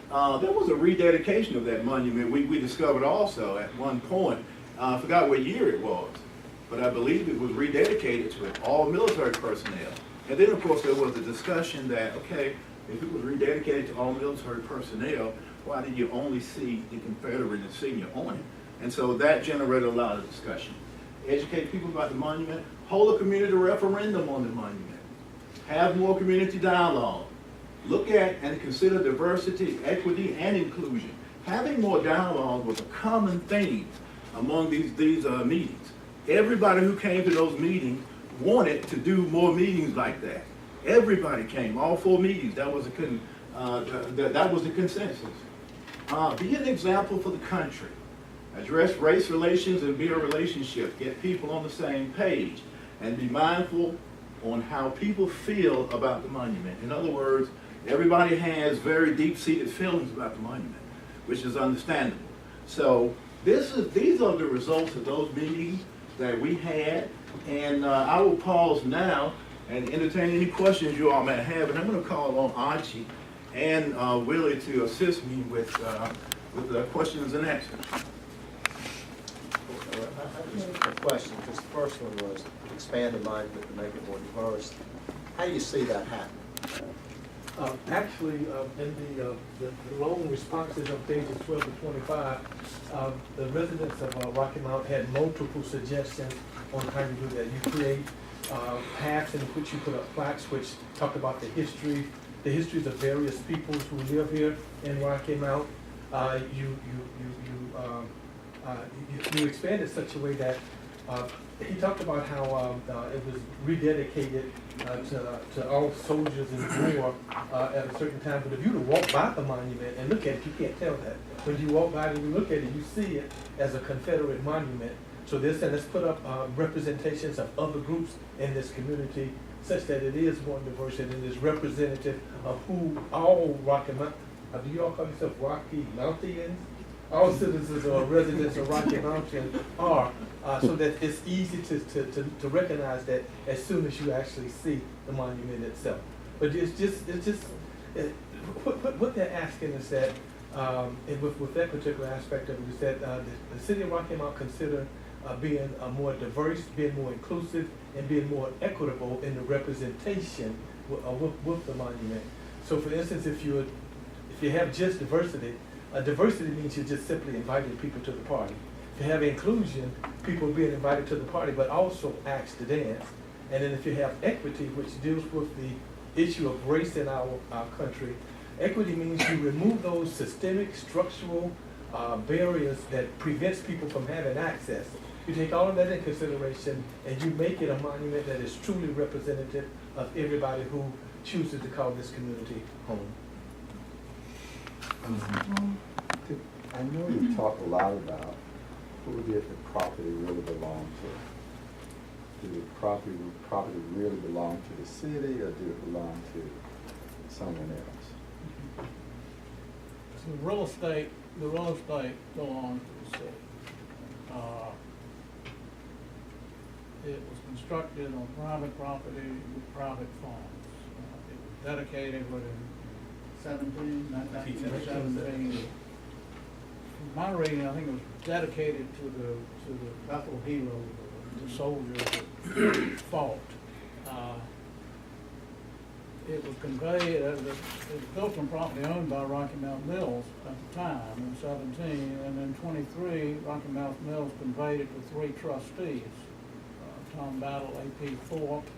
There was a rededication of that monument we discovered also at one point. I forgot what year it was, but I believe it was rededicated to all military personnel. And then, of course, there was the discussion that, okay, if it was rededicated to all military personnel, why did you only see the Confederate insignia on it? And so that generated a lot of discussion. Educate people about the monument, hold a community referendum on the monument, have more community dialogue, look at and consider diversity, equity, and inclusion. Having more dialogue was a common theme among these meetings. Everybody who came to those meetings wanted to do more meetings like that. Everybody came, all 4 meetings. That was the consensus. Be an example for the country. Address race relations and build relationships. Get people on the same page. And be mindful on how people feel about the monument. In other words, everybody has very deep-seated feelings about the monument, which is understandable. So these are the results of those meetings that we had. And I will pause now and entertain any questions you all may have. And I'm going to call on Archie and Willie to assist me with the questions and answers. A question, because the first one was expand the monument to make it more diverse. How do you see that happen? Actually, in the long responses on pages 12 to 25, the residents of Rocky Mount had multiple suggestions on how you do that. You create paths in which you put up plaques which talk about the histories of various peoples who live here in Rocky Mount. You expand it such a way that he talked about how it was rededicated to all soldiers in war at a certain time. But if you were to walk by the monument and look at it, you can't tell that. When you walk by it and you look at it, you see it as a Confederate monument. So let's put up representations of other groups in this community such that it is more diverse and it is representative of who all Rocky Mount, do you all call yourself Rocky Mountians? All citizens or residents of Rocky Mountain are, so that it's easy to recognize that as soon as you actually see the monument itself. But what they're asking is that, with that particular aspect of it, is that the city of Rocky Mount consider being more diverse, being more inclusive, and being more equitable in the representation with the monument. So, for instance, if you have just diversity, Diversity means you're just simply inviting people to the party. To have inclusion, people being invited to the party, but also acts to dance. And then if you have equity, which deals with the issue of race in our country, equity means you remove those systemic, structural barriers that prevents people from having access. You take all of that into consideration and you make it a monument that is truly representative of everybody who chooses to call this community home. I know you talk a lot about who did the property really belong to. Did the property really belong to the city, or did it belong to someone else? So the real estate belongs to the city. It was constructed on private property with private funds. It was dedicated within 1917. From my reading, I think it was dedicated to the Bethel heroes, the soldiers that fought. It was conveyed, it was built on property owned by Rocky Mount Mills at the time in 17, and in 23, Rocky Mount Mills conveyed it to 3 trustees, Tom Battle, A.P. Thorpe,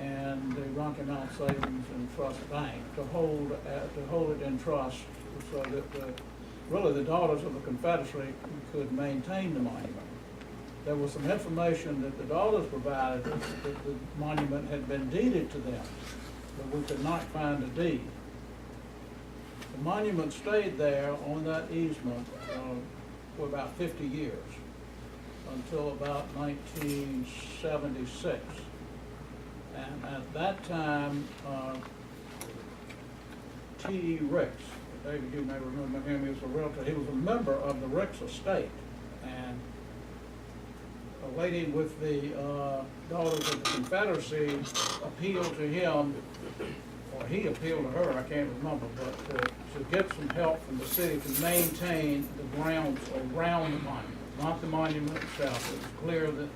and the Rocky Mount Savings and Trust Bank to hold it in trust so that really the daughters of the Confederacy could maintain the monument. There was some information that the daughters provided that the monument had been deeded to them, but we could not find a deed. The monument stayed there on that easement for about 50 years, until about 1976. And at that time, T.E. Ricks, David, you may remember him, he was a realtor, he was a member of the Ricks estate. And a lady with the Daughters of the Confederacy appealed to him, or he appealed to her, I can't remember, but to get some help from the city to maintain the grounds around the monument, not the monument itself. It was clear that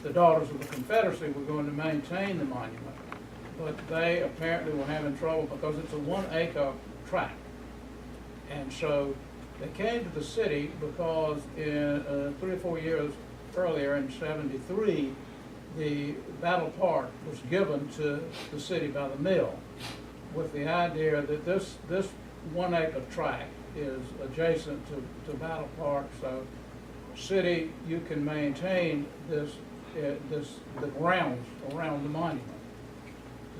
the Daughters of the Confederacy were going to maintain the monument, but they apparently were having trouble because it's a 1-acre tract. And so they came to the city because in 3 or 4 years earlier, in 73, the Battle Park was given to the city by the mill with the idea that this 1-acre tract is adjacent to Battle Park, so city, you can maintain the grounds around the monument.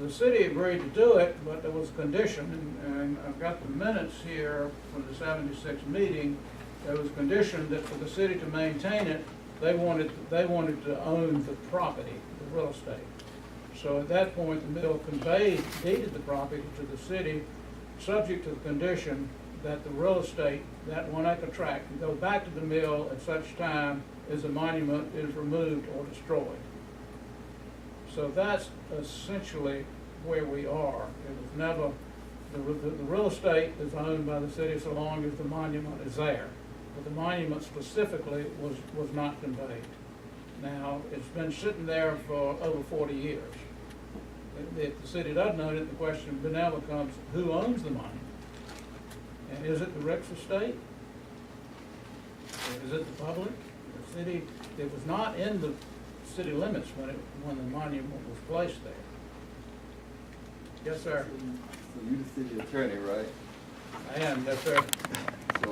The city agreed to do it, but there was a condition, and I've got the minutes here from the 76 meeting. There was a condition that for the city to maintain it, they wanted to own the property, the real estate. So at that point, the mill deeded the property to the city, subject to the condition that the real estate, that 1-acre tract, can go back to the mill at such time as the monument is removed or destroyed. So that's essentially where we are. It was never, the real estate is owned by the city so long as the monument is there. But the monument specifically was not conveyed. Now, it's been sitting there for over 40 years. If the city doesn't own it, the question now becomes, who owns the monument? And is it the Ricks estate? Or is it the public? The city, it was not in the city limits when the monument was placed there. Yes, sir. So you're the city attorney, right? I am, yes, sir. So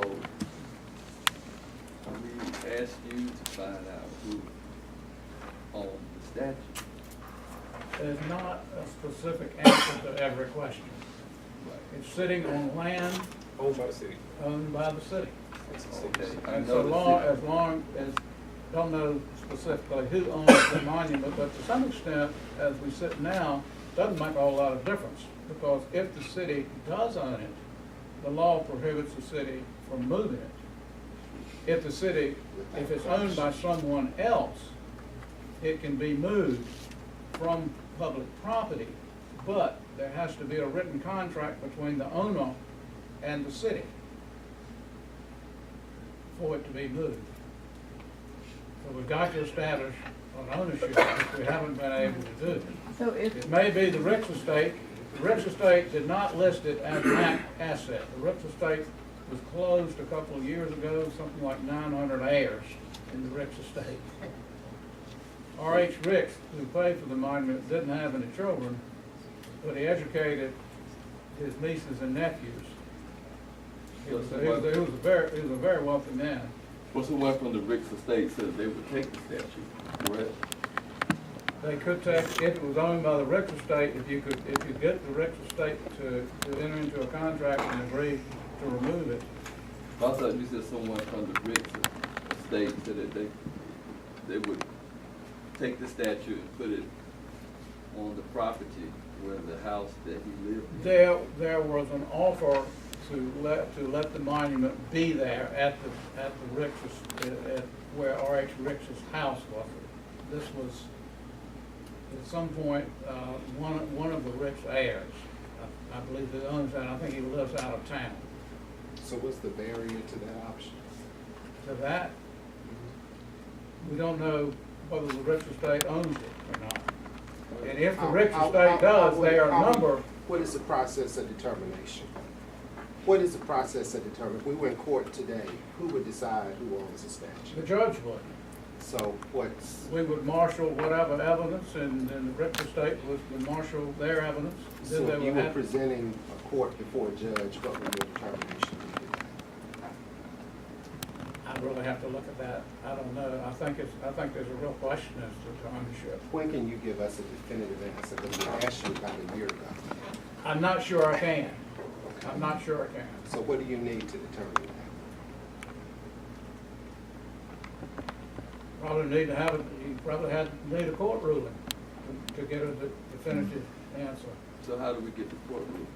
we asked you to find out who owned the statue. There's not a specific answer to every question. It's sitting on land Owned by the city. owned by the city. Okay. I And know so the as long as, don't know specifically who owns the monument, but to some extent, as we sit now, doesn't make a whole lot of difference. Because if the city does own it, the law prohibits the city from moving it. If it's owned by someone else, it can be moved from public property, but there has to be a written contract between the owner and the city for it to be moved. So we've got to establish an ownership, which we haven't been able to do. So if, It may be the Ricks estate. The Ricks estate did not list it as an asset. The Ricks estate was closed a couple of years ago, something like 900 heirs in the Ricks estate. R.H. Ricks, who paid for the monument, didn't have any children, but he educated his nieces and nephews. He was a very wealthy man. What's the one from the Ricks estate said they would take the statue, correct? They could take, if it was owned by the Ricks estate, if you get the Ricks estate to enter into a contract and agree to remove it. I thought you said someone from the Ricks estate said that they would take the statue and put it on the property where the house that he lived in. There was an offer to let the monument be there at the Ricks, at where R.H. Ricks' house was. This was, at some point, one of the Ricks heirs, I believe that owns that. I think he lives out of town. So what's the barrier to that option? To that, we don't know whether the Ricks estate owns it or not. And if the Ricks estate does, there are a number. What is the process of determination? What is the process of determining? If we were in court today, who would decide who owns the statue? The judge would. So what's? We would marshal whatever evidence, and the Ricks estate would marshal their evidence. So Then they if would you were have- presenting a court before a judge, what would your determination be? I'd really have to look at that. I don't know. I think there's a real question as to ownership. When can you give us a definitive answer? Because we asked you about a year ago. I'm not sure I can. I'm not sure I can. So what do you need to determine that? Probably need to have, you probably need a court ruling to get a definitive answer. So how do we get the court rule?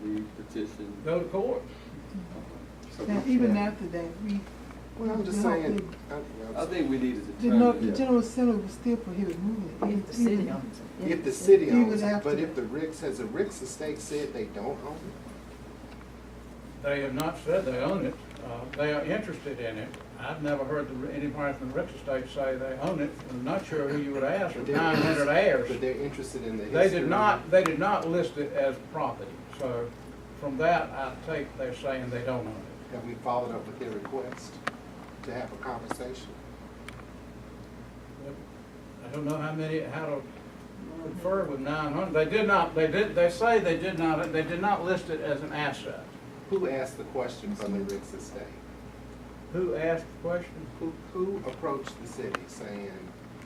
We petition? Go to court. Now, even after that, Well, I'm just saying. I think we need to the determine. General Assembly would still prohibit moving it. If the city owns it. If the city Even owns it, after but that. if the Ricks, has the Ricks estate said they don't own it? They have not said they own it. They are interested in it. I've never heard anybody from the Ricks estate say they own it. I'm not sure who you would ask. But With they're 900 heirs. But they're interested in the They history. did not list it as property. So from that, I take they're saying they don't own it. Have we followed up with their request to have a conversation? I don't know how to confer with 900. They say they did not list it as an asset. Who asked the question from the Ricks estate? Who asked the question? Who approached the city saying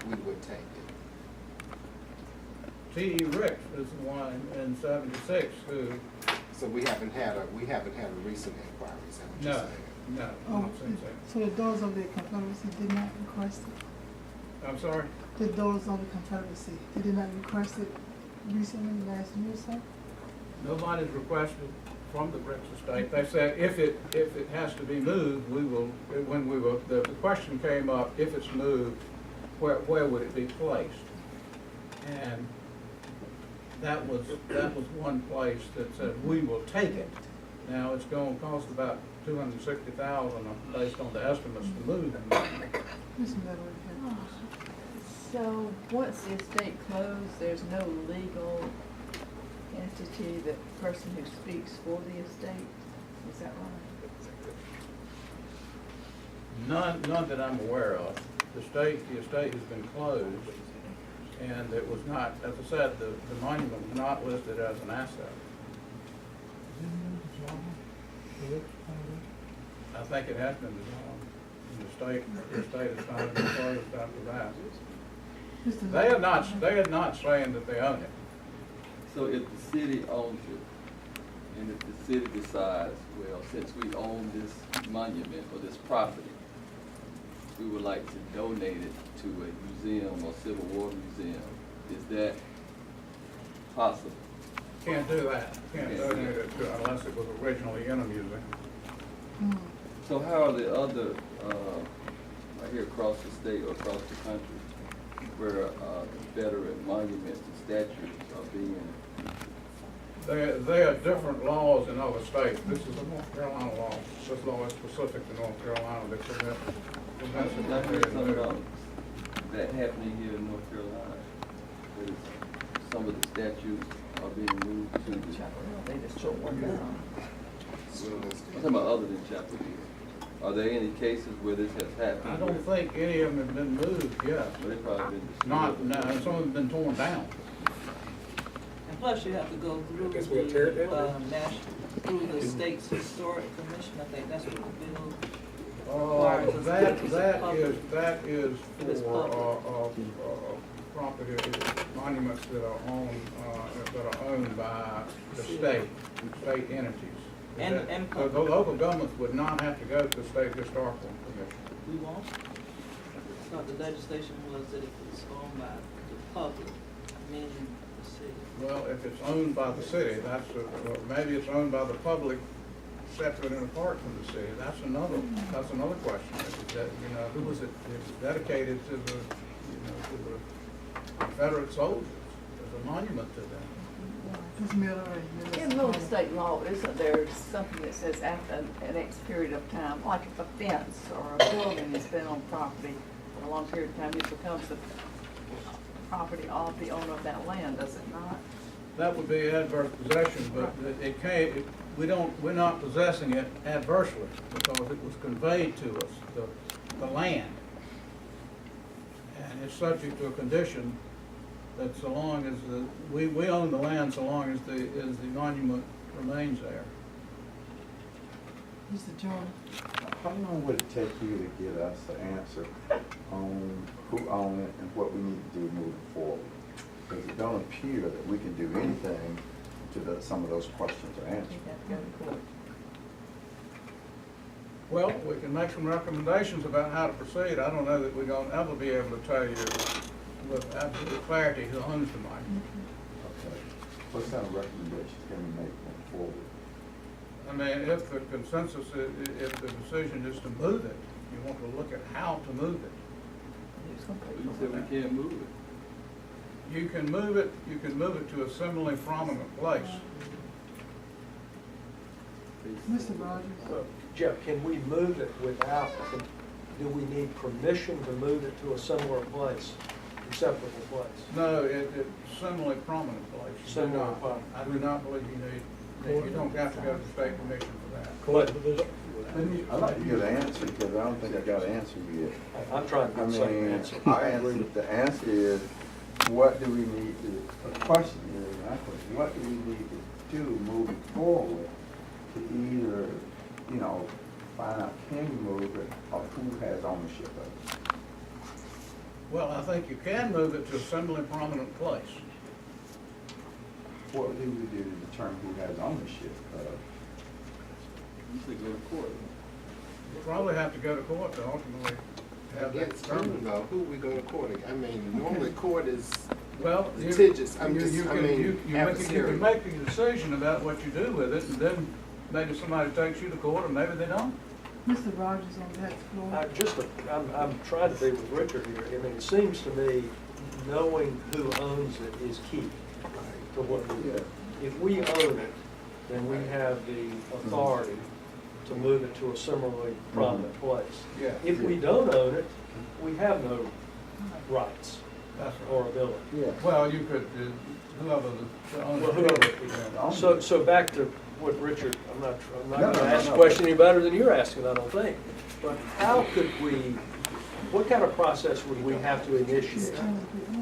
we would take it? T.E. Ricks is the one in 76 who, So we haven't had a recent inquiry, is that what you're no, saying? no, Oh, not since then. so the doors of the Confederacy did not request it? I'm sorry? The doors of the Confederacy, they did not request it recently, last year or so? Nobody's requested from the Ricks estate. They said if it has to be moved, the question came up, if it's moved, where would it be placed? And that was one place that said, we will take it. Now, it's gonna cost about $260,000 based on the estimates to move them. This matter So, once the estate closed, there's no legal entity, the person who speaks for the estate, is that right? None that I'm aware of. The estate has been closed, and it was not, as I said, the monument was not listed as an asset. I think it has been dissolved. The estate has finally been closed after that. They are not saying that they own it. So if the city owns it, and if the city decides, well, since we own this monument or this property, we would like to donate it to a museum or Civil War museum, is that possible? Can't do that. Can't donate it to, unless it was originally in a museum. So how are the other, right here across the state or across the country, where Confederate monuments and statues are being? There are different laws in other states. This is a North Carolina law. This law is specific to North Carolina. They prevent I heard something about that happening here in North Carolina. That some of the statues are being moved to the They just took one down. I'm talking about other than Chapel Hill. Are there any cases where this has happened? I don't think any of them have been moved yet. But they probably been destroyed. Not, no, some of them have been torn down. And plus you have to go through Guess we'll tear it down. through the state's historic commission, I think that's what the bill. That is It's for, public. property, monuments that are owned by the state entities. And So the local governments would not have to go to the state historical commission. We won't. I thought the legislation was that if it's owned by the public, meaning the city. Well, if it's owned by the city, maybe it's owned by the public separate and apart from the city. That's another question. Who was it dedicated to the, to the Confederate soldiers as a monument to them? Ms. Miller and Ms. In Louisville state law, isn't there something that says after an X period of time, like if a fence or a building has been on property for a long period of time, it becomes the property of the owner of that land, does it not? That would be adverse possession, but it can't, we're not possessing it adversely because it was conveyed to us, the land. And it's subject to a condition that so long as we own the land so long as the monument remains there. Mr. Jordan. How long would it take you to get us an answer on who owns it and what we need to do moving forward? Because it don't appear that we can do anything to some of those questions are answered. You have to go to court. Well, we can make some recommendations about how to proceed. I don't know that we're gonna ever be able to tell you with absolute clarity who owns the monument. Okay. What kind of recommendations can we make going forward? I mean, if the consensus, if the decision is to move it, you want to look at how to move it. You said we can't move it. You can move it to a similarly prominent place. Mr. Rogers. Jeff, can we move it without, do we need permission to move it to a similar place, acceptable place? No, it's similarly prominent place. You do Similar not- prominent. I do not believe you don't have to go to state permission for that. I'd like to get an answer because I don't think I got an answer yet. I'm trying to get the same answer. The answer is, what do we need to, the question is, what do we need to do moving forward to either, find out can you move it or who has ownership of it? Well, I think you can move it to a similarly prominent place. What do we do to determine who has ownership of? You should go to court. You probably have to go to court to ultimately have that Against whom determined. though? Who we go to court against? I mean, normally court is Well, litigious. you can make a decision about what you do with it, and then maybe somebody takes you to court, or maybe they don't. Mr. Rogers on that floor. I'm trying to be with Richard here. I mean, it seems to me knowing who owns it is key to what we do. If we own it, then we have the authority to move it to a similarly prominent place. Yeah. If we don't own it, we have no rights That's or right. ability. Well, you could, whoever the owner. Well, whoever. So back to what Richard, I'm not No, gonna no, ask no. the question any better than you're asking, I don't think. But how could we, what kind of process would we have to initiate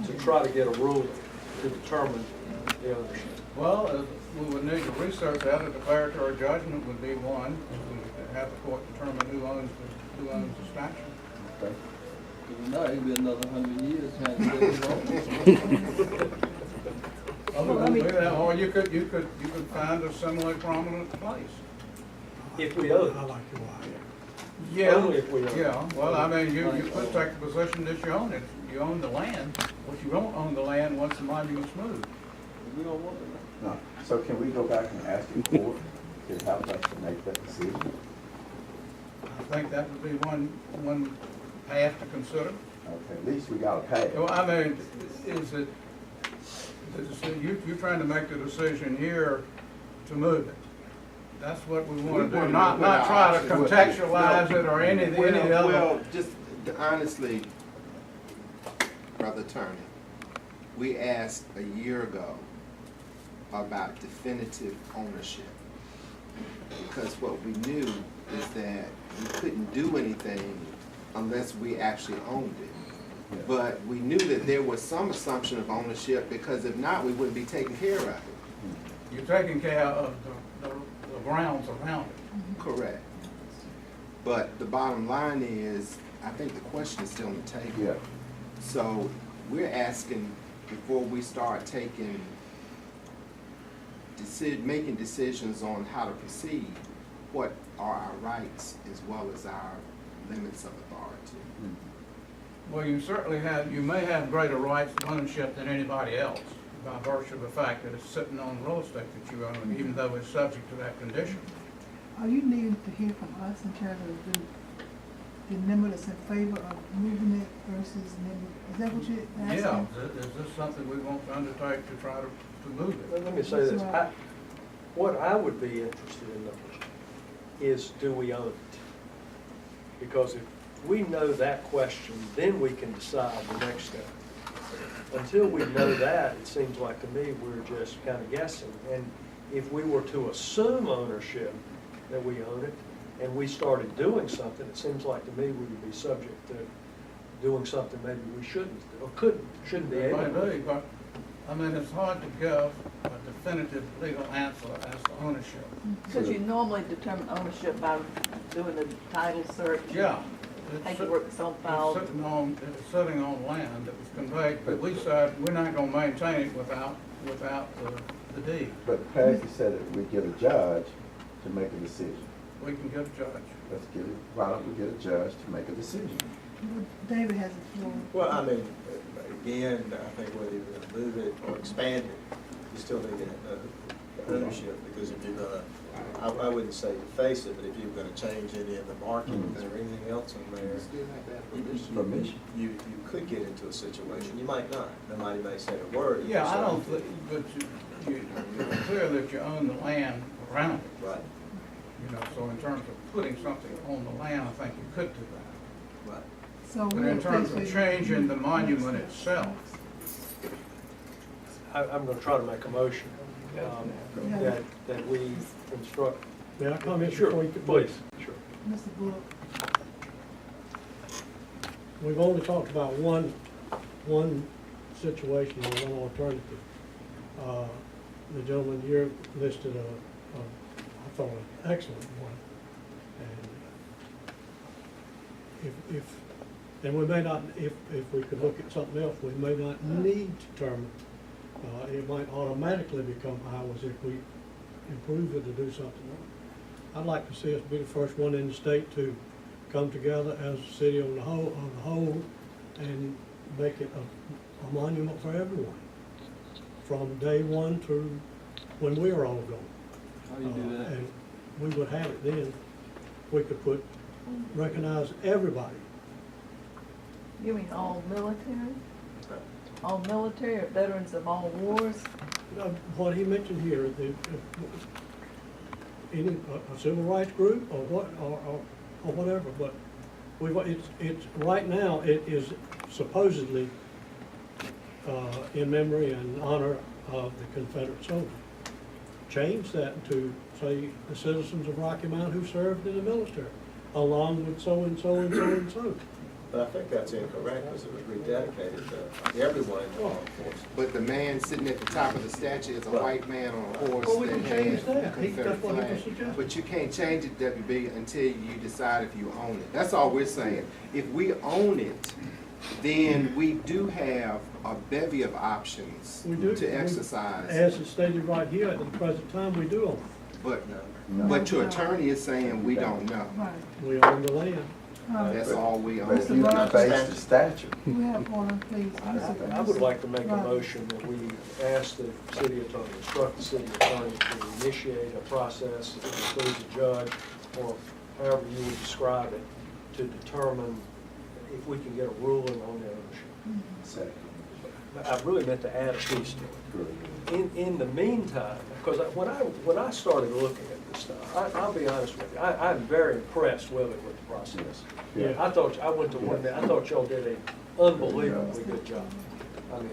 to try to get a ruling to determine the ownership? Well, we would need to research that. A declaratory judgment would be one, and we would have the court determine who owns the statue. Okay. Because now it'll be another 100 years trying to get it wrong. Or you could find a similarly prominent place. If we own I it. like your idea. Yeah, Only if we own it. yeah, well, I mean, you could take the position that you own it. You own the land, but you don't own the land once the monument's moved. We don't want it. No. So can we go back and ask the court to help us to make that decision? I think that would be one path to consider. Okay, at least we got a pay. Well, I mean, is it, you're trying to make the decision here to move it. That's what we want to do, not try to contextualize it or any other. Well, just honestly, Brother Attorney, we asked a year ago about definitive ownership. because what we knew is that we couldn't do anything unless we actually owned it. Yeah. But we knew that there was some assumption of ownership, because if not, we wouldn't be taking care of it. You're taking care of the grounds around it. Correct. But the bottom line is, I think the question is still on the table. Yeah. So we're asking, before we start taking, making decisions on how to proceed, what are our rights as well as our limits of authority? Well, you may have greater rights of ownership than anybody else by virtue of the fact that it's sitting on real estate that you own, even though it's subject to that condition. Are you needing to hear from us in terms of the member that's in favor of moving it versus member, is that what you're asking? Yeah, is this something we want to undertake to try to move it? Let me say this, That's right. what I would be interested in knowing is, do we own it? Because if we know that question, then we can decide the next step. Until we know that, it seems like to me we're just kind of guessing. And if we were to assume ownership, that we own it, and we started doing something, it seems like to me we would be subject to doing something maybe we shouldn't, or shouldn't be It able may to. be, but, I mean, it's hard to give a definitive legal answer as to ownership. Because you normally determine ownership by doing the title search. Yeah. Paperwork that's on file. It's sitting on land that was conveyed, but we said, we're not gonna maintain it without the deed. But Patsy said that we get a judge to make a decision. We can get a judge. Let's get it, why don't we get a judge to make a decision? David has the floor. Well, I mean, again, I think whether you're gonna move it or expand it, you still need to know the ownership, because if you're gonna, I wouldn't say face it, but if you're gonna change any of the markings or anything else in there, Permission. you could get into a situation, you might not, nobody may say a word. if Yeah, you I say- don't think, but it's clear that you own the land around it. Right, You know, so in terms of putting something on the land, I think you could do that. right. So But we're in terms basically- of changing the monument itself, I'm gonna try to make a motion, that we instruct. May I comment Sure, before you? please, sure. Mr. Bullock, We've only talked about one situation or one alternative. The gentleman here listed I thought, an excellent one. And and we may not, if we could look at something else, we may not need to determine. It might automatically become ours if we improve it to do something. I'd like to see us be the first one in the state to come together as a city on the whole, and make it a monument for everyone, from day one to when we are all gone. How do you do that? And we would have it then. We could recognize everybody. You mean all military? All military or veterans of all wars? What he mentioned here, a civil rights group or what, or whatever, but it's right now, it is supposedly in memory and honor of the Confederate soldiers. Change that to, say, the citizens of Rocky Mount who served in the military, along with so-and-so and so-and-so. so. But I think that's incorrect, because it was rededicated to everyone in the law enforcement. But the man sitting at the top of the statue is a white man on a horse. Well, we can that change had that. the That's Confederate what he was flag. suggesting. But you can't change it, WB, until you decide if you own it. That's all we're saying. If we own it, then we do have a bevy of options We do. to exercise. As it's stated right here, at the present time, we do own But your attorney is saying we don't know. right. it. We own the land. That's all we But if own. you can base the statute. We have order, please. I would like to make a motion that we ask the city attorney, instruct the city attorney to initiate a process that includes a judge, or however you would describe it, to determine if we can get a ruling on the ownership. Second. I really meant to add a piece to it. In the meantime, because when I started looking at this stuff, I'll be honest with you, I'm very impressed with the process. Yeah. I thought y'all did an unbelievably good job. I mean,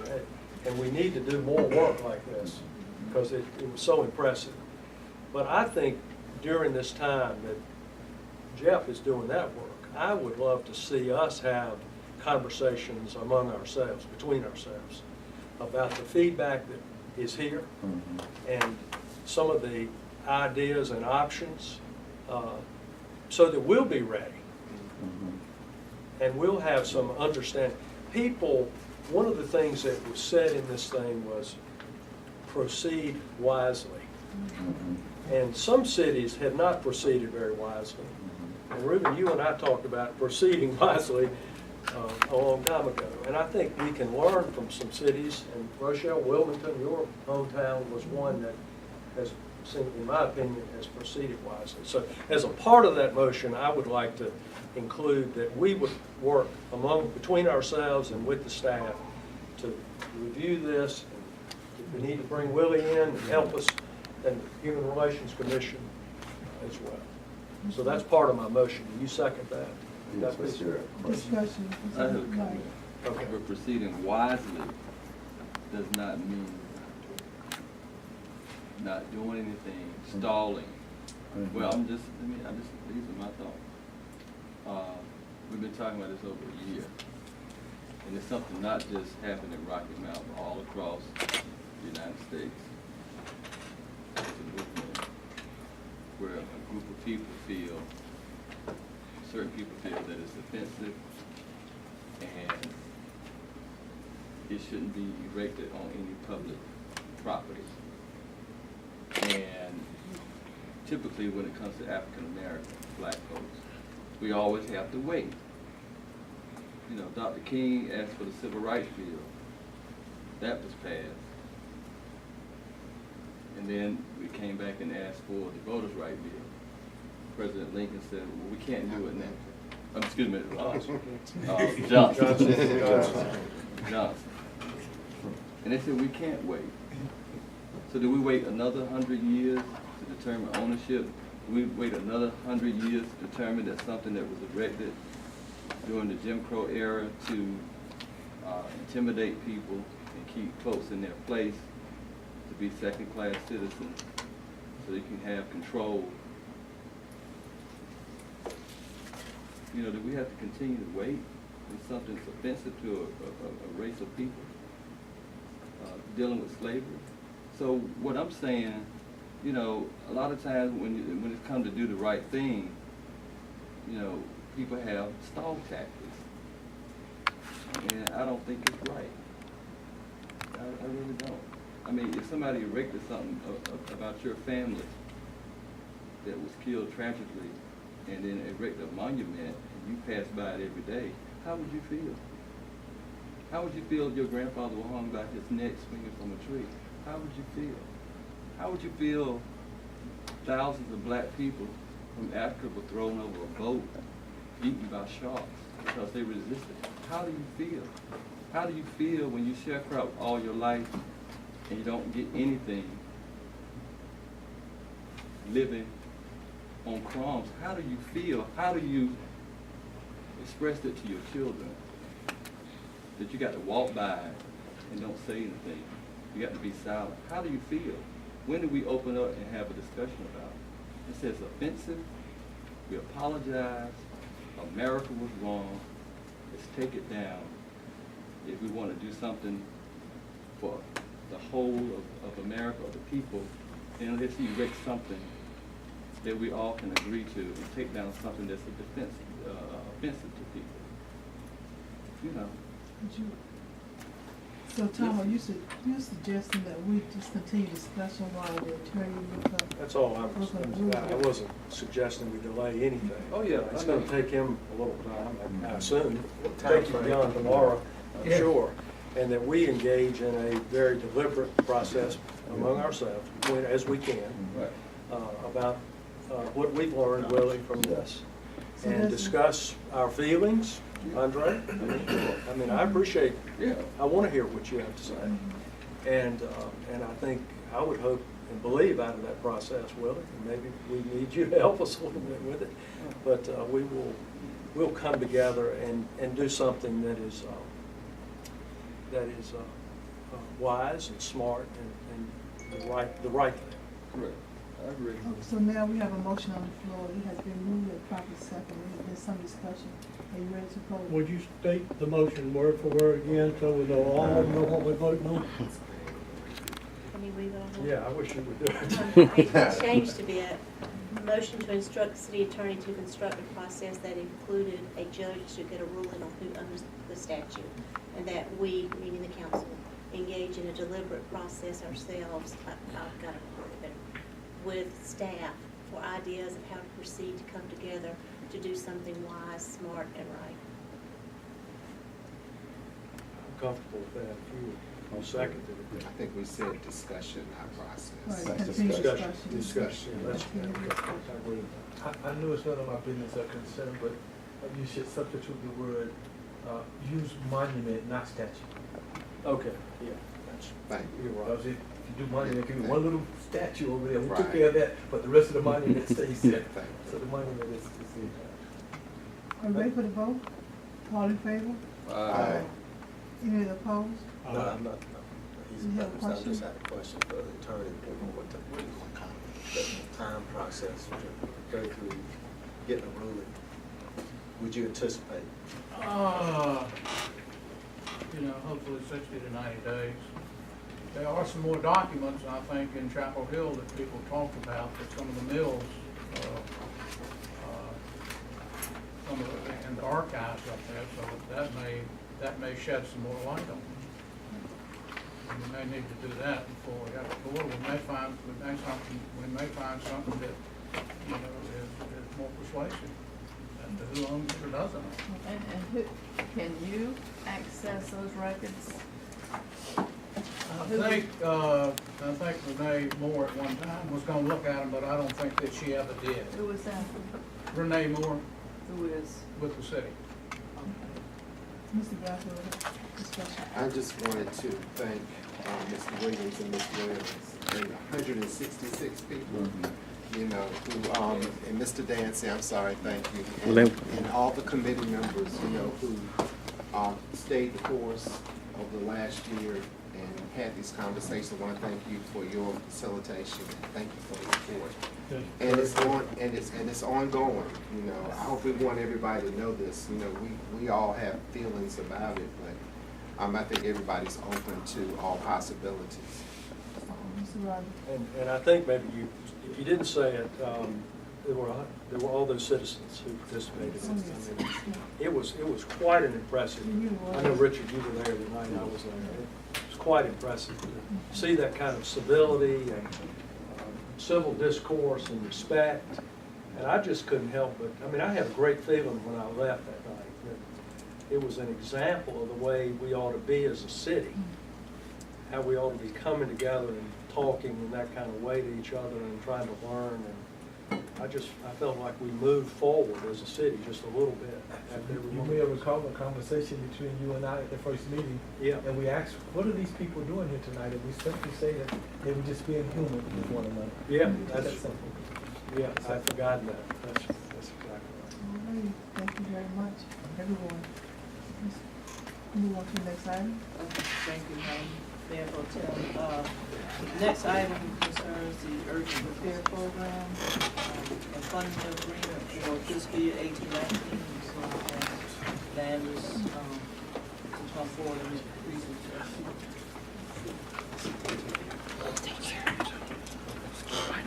and we need to do more work like this, because it was so impressive. But I think during this time that Jeff is doing that work, I would love to see us have conversations among ourselves, between ourselves, about the feedback that is here and some of the ideas and options, so that we'll be ready. And we'll have some understanding. People, one of the things that was said in this thing was proceed wisely. And some cities have not proceeded very wisely. And Reuben, you and I talked about proceeding wisely a long time ago. And I think we can learn from some cities, and Rochelle, Wilmington, your hometown, was one that has, in my opinion, has proceeded wisely. So as a part of that motion, I would like to include that we would work between ourselves and with the staff to review this. And if we need to bring Willie in and help us, and the Human Relations Commission as well. So that's part of my motion. Do you second that? Yes, for sure. Discussion. I have a comment. Okay. But proceeding wisely does not mean not doing anything, stalling. Well, these are my thoughts. We've been talking about this over a year. And it's something not just happening in Rocky Mount, but all across the United States. It's a movement where a group of people feel, certain people feel that it's offensive and it shouldn't be erected on any public property. And typically when it comes to African Americans, black folks, we always have to wait. You know, Dr. King asked for the Civil Rights Bill. That was passed. And then we came back and asked for the Voters' Right Bill. President Lincoln said, well, we can't do it now. Excuse me, Johnson. And they said, we can't wait. So do we wait another 100 years to determine ownership? Do we wait another 100 years to determine that something that was erected during the Jim Crow era to intimidate people and keep folks in their place, to be second-class citizens, so you can have control? You know, do we have to continue to wait when something's offensive to a race of people dealing with slavery? So what I'm saying, you know, a lot of times when it's come to do the right thing, you know, people have stall tactics, and I don't think it's right. I really don't. I mean, if somebody erected something about your family that was killed tragically, and then erect a monument, and you pass by it every day, how would you feel? How would you feel if your grandfather was hung by his neck swinging from a tree? How would you feel? How would you feel thousands of black people from Africa were thrown over a boat, eaten by sharks because they resisted? How do you feel? How do you feel when you sharecrop all your life and you don't get anything, living on crumbs? How do you feel? How do you express it to your children? That you got to walk by and don't say anything. You got to be silent. How do you feel? When do we open up and have a discussion about it? It says offensive. We apologize. America was wrong. Let's take it down. If we want to do something for the whole of America, or the people, then let's erect something that we all can agree to and take down something that's offensive to people. You know. So Tom, are you suggesting that we just continue discussion while the attorney looks up? That's all I wasn't suggesting we delay anything. Oh, yeah. It's gonna take him a little time, I assume. Take you beyond tomorrow, I'm sure. And that we engage in a very deliberate process among ourselves, as we can, about what we've learned, Willie, from this. And discuss our feelings, Andre. I mean, I appreciate, I want to hear what you have to say. And I think, I would hope and believe out of that process, Willie, and maybe we need you to help us a little bit with it, but we'll come together and do something that is wise and smart and the right thing. Correct. I agree. So now we have a motion on the floor. It has been moved and properly seconded. There's some discussion. Are you ready to vote? Would you state the motion word for word again, so we know all know what we're voting on? Can you read it on? Yeah, I wish you would do it. It changed a bit. Motion to instruct the city attorney to construct a process that included a judge to get a ruling on who owns the statue, and that we, meaning the council, engage in a deliberate process ourselves, I've got to put it better, with staff for ideas of how to proceed to come together to do something wise, smart, and right. I'm comfortable with that. If you second it. I think we said discussion, not process. Right, That's continue Discussion. discussion. Yeah, that's- Continue. I agree with that. I know it's none of my business or concern, but you should substitute the word, use monument, not statue. Okay, yeah, that's, Thank you. you're right. Because if you do monument, give me one little statue over there, we took Right. care of that, but the rest of the monument stays here. Thank So the monument is here. Are you ready for the vote? All in favor? Aye. Any opposed? No, I'm not, no. He's, You have a I just question? had a question for the attorney, what the time process to go through getting a ruling, would you anticipate? Hopefully 60 to 90 days. There are some more documents, I think, in Chapel Hill that people talked about, that some of the mills, some of the, in the archives up there, so that may shed some more light on it. And we may need to do that before we have a board. We may find something that, is more persuasive as to who owns it or doesn't own it. And who, can you access those records? I think Renee Moore at one time was gonna look at them, but I don't think that she ever did. Who was that? Renee Moore Who is? with the city. Mr. Garfield, discussion. I just wanted to thank Mr. Williams and Ms. Williams, and 166 people, you know, who, and Mr. Dancy, I'm sorry, thank you. And all the committee members, you know, who stayed the course over the last year and had these conversations. I want to thank you for your facilitation, and thank you for the support. And it's ongoing, you know. I hope we want everybody to know this. You know, we all have feelings about it, but I think everybody's open to all possibilities. Mr. Rogers. And I think maybe if you didn't say it, there were all those citizens who participated. I mean, it was quite an impressive. I know, Richard, you were there the night I was there. It was quite impressive to see that kind of civility and civil discourse and respect. And I just couldn't help but, I mean, I had a great feeling when I left that night. That it was an example of the way we ought to be as a city, how we ought to be coming together and talking in that kind of way to each other and trying to learn. And I felt like we moved forward as a city just a little bit. After You may have recalled a conversation between you and I at the first meeting. Yeah. And we asked, what are these people doing here tonight? And we simply say that they were just being human with one another. Yeah, That's that's, simple. yeah, I'd forgotten that. That's exactly right. All right, thank you very much, everyone. Let's move on to the next item. Okay, thank you, Mayor Pro Tem. Next item concerns the urgent repair program and funding agreement for fiscal year 18-19. So, Landis, to come forward and make a presentation.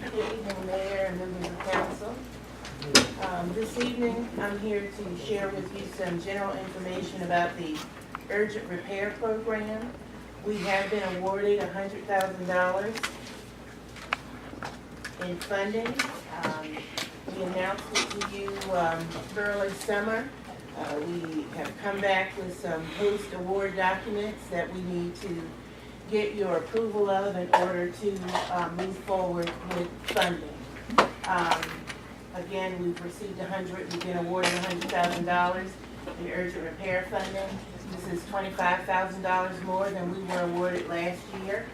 Good evening, Mayor and members of council. This evening, I'm here to share with you some general information about the urgent repair program. We have been awarded $100,000 in funding. We announced it to you early summer. We have come back with some post-award documents that we need to get your approval of in order to move forward with funding. Again, we've received we've been awarded $100,000 in urgent repair funding. This is $25,000 more than we were awarded last year.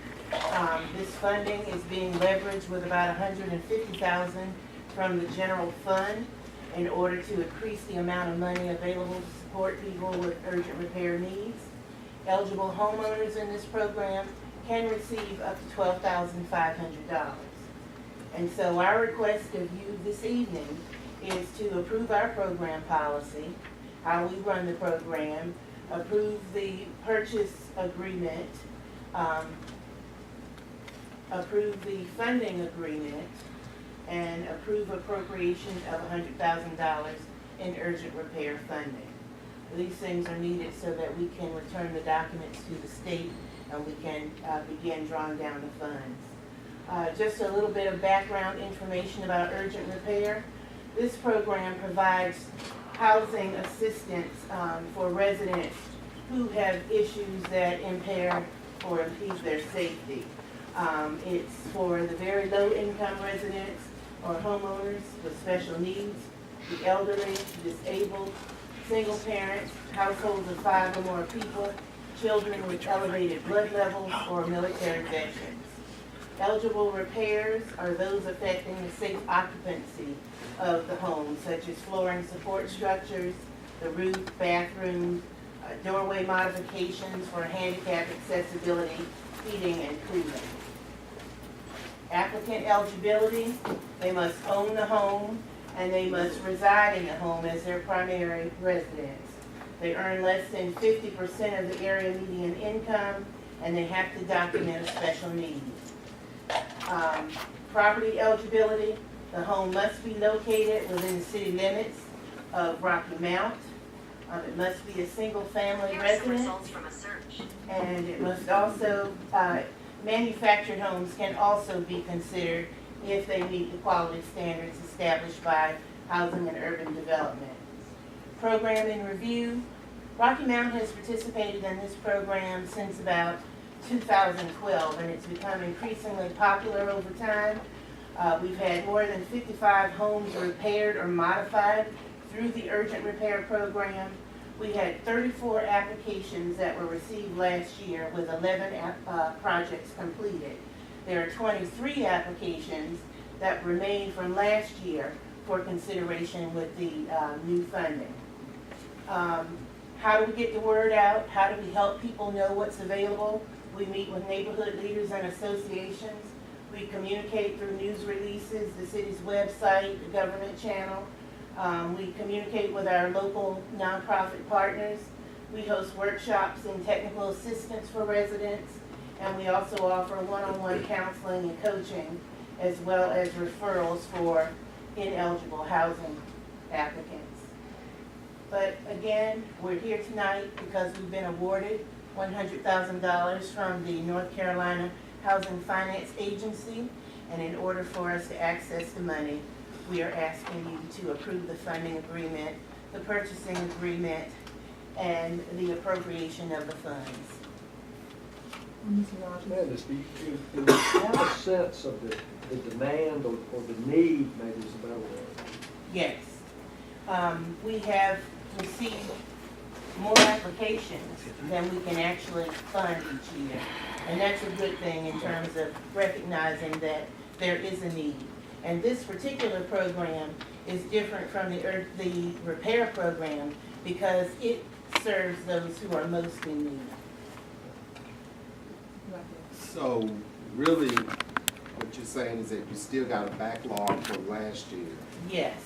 This funding is being leveraged with about $150,000 from the general fund in order to increase the amount of money available to support people with urgent repair needs. Eligible homeowners in this program can receive up to $12,500. And so our request of you this evening is to approve our program policy, how we run the program, approve the purchase agreement, approve the funding agreement, and approve appropriation of $100,000 in urgent repair funding. These things are needed so that we can return the documents to the state and we can begin drawing down the funds. Just a little bit of background information about urgent repair. This program provides housing assistance for residents who have issues that impair or impede their safety. It's for the very low income residents or homeowners with special needs, the elderly, disabled, single parents, households of 5 or more people, children with elevated blood levels, or military veterans. Eligible repairs are those affecting the safe occupancy of the home, such as flooring support structures, the roof, bathroom, doorway modifications for handicap accessibility, heating, and cooling. Applicant eligibility: they must own the home and they must reside in the home as their primary residence. They earn less than 50% of the area median income, and they have to document a special need. Property eligibility: the home must be located within the city limits of Rocky Mount. It must be a single-family residence, and it must also, manufactured homes can also be considered if they meet the quality standards established by Housing and Urban Development. Program and review: Rocky Mount has participated in this program since about 2012, and it's become increasingly popular over time. We've had more than 55 homes repaired or modified through the urgent repair program. We had 34 applications that were received last year with 11 projects completed. There are 23 applications that remain from last year for consideration with the new funding. How do we get the word out? How do we help people know what's available? We meet with neighborhood leaders and associations. We communicate through news releases, the city's website, the government channel. We communicate with our local nonprofit partners. We host workshops and technical assistance for residents, and we also offer one-on-one counseling and coaching, as well as referrals for ineligible housing applicants. But again, we're here tonight because we've been awarded $100,000 from the North Carolina Housing Finance Agency, and in order for us to access the money, we are asking you to approve the funding agreement, the purchasing agreement, and the appropriation of the funds. Madness, do you have a sense of the demand or the need, maybe is a better word? Yes. We have received more applications than we can actually fund each year. And that's a good thing in terms of recognizing that there is a need. And this particular program is different from the repair program because it serves those who are most in need. So really, what you're saying is that you still got a backlog from last year. Yes.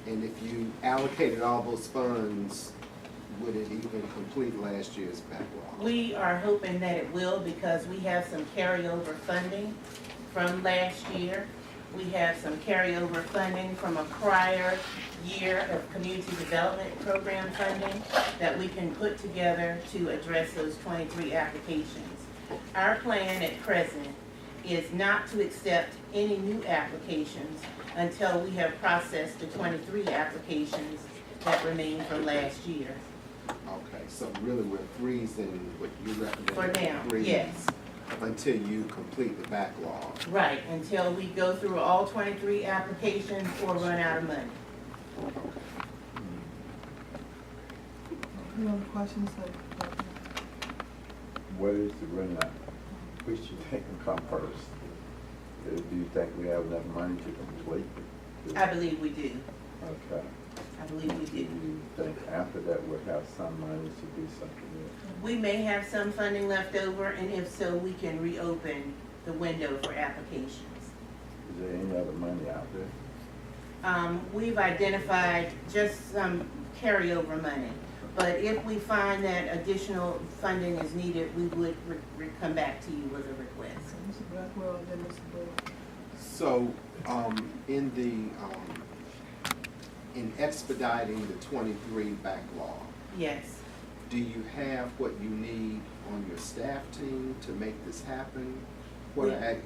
And if you allocated all those funds, would it even complete last year's backlog? We are hoping that it will because we have some carryover funding from last year. We have some carryover funding from a prior year of community development program funding that we can put together to address those 23 applications. Our plan at present is not to accept any new applications until we have processed the 23 applications that remain from last year. Okay, so really we're freezing what you recommend. For now, yes. Until you complete the backlog. Right, until we go through all 23 applications or run out of money. Any other questions? What is the run out? Which you think will come first? Do you think we have enough money to complete it? I believe we do. Okay. I believe we Do do. you think after that we'll have some money to do something else? We may have some funding left over, and if so, we can reopen the window for applications. Is there any other money out there? We've identified just some carryover money, but if we find that additional funding is needed, we would come back to you with a request. So Mr. Blackwell, and then Mr. Bullock. So, in expediting the 23 backlog, Yes. do you have what you need on your staff team to make this happen? What are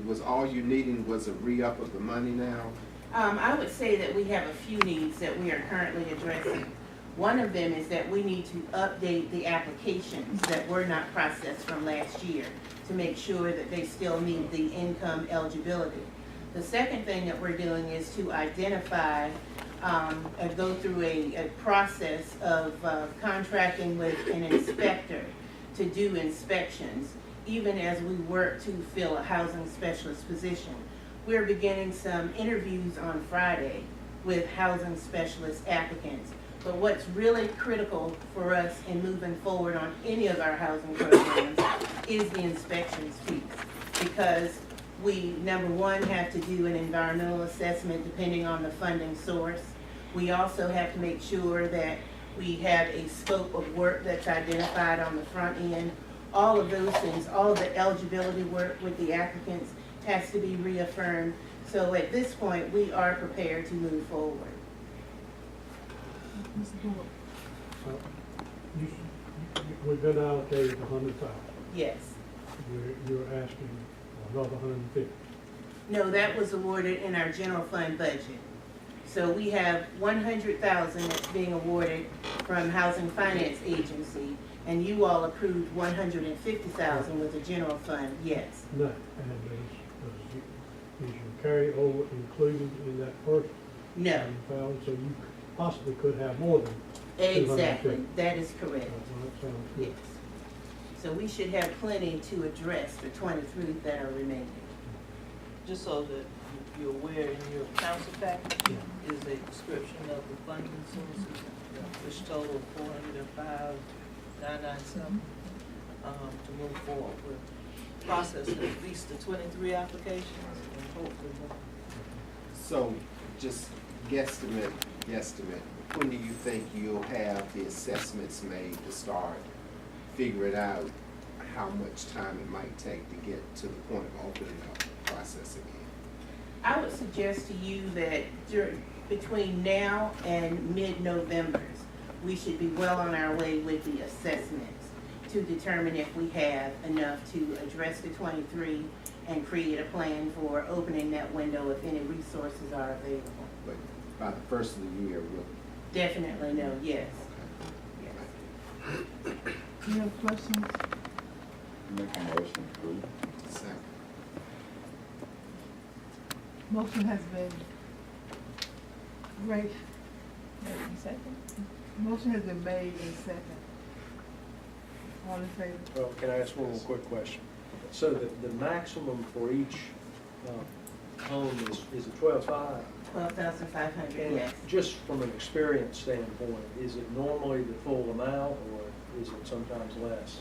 was all you needing was a re-up of the money now? I would say that we have a few needs that we are currently addressing. One of them is that we need to update the applications that were not processed from last year to make sure that they still meet the income eligibility. The second thing that we're doing is to identify and go through a process of contracting with an inspector to do inspections, even as we work to fill a housing specialist position. We're beginning some interviews on Friday with housing specialist applicants. But what's really critical for us in moving forward on any of our housing programs is the inspections piece. Because we, number one, have to do an environmental assessment depending on the funding source. We also have to make sure that we have a scope of work that's identified on the front end. All of those things, all of the eligibility work with the applicants has to be reaffirmed. So at this point, we are prepared to move forward. Mr. Bullock. We've been allocated $100,000. Yes. You're asking another $150,000. No, that was awarded in our general fund budget. So we have $100,000 that's being awarded from Housing Finance Agency, and you all approved $150,000 with the general fund, yes. No, and is your carryover included in that first? No. $100,000? So you possibly could have more than Exactly, $250,000. that is correct. That sounds good. Yes. So we should have plenty to address the 23 that are remaining. Just so that you're aware, in your council package is a description of the funding sources, which total $405,997, to move forward with processing at least the 23 applications and hopefully more. So, just guesstimate, when do you think you'll have the assessments made to start figuring out how much time it might take to get to the point of opening up the process again? I would suggest to you that between now and mid-November, we should be well on our way with the assessments to determine if we have enough to address the 23 and create a plan for opening that window if any resources are available. But by the first of the year, we'll... Definitely no, yes. Okay. Yes. Any other questions? Make a motion, please. Second. Motion has been made. Motion has been made and second. All in favor? Well, can I ask one more quick question? So the maximum for each home is it 12,500? 12,500, yes. Just from an experience standpoint, is it normally the full amount or is it sometimes less?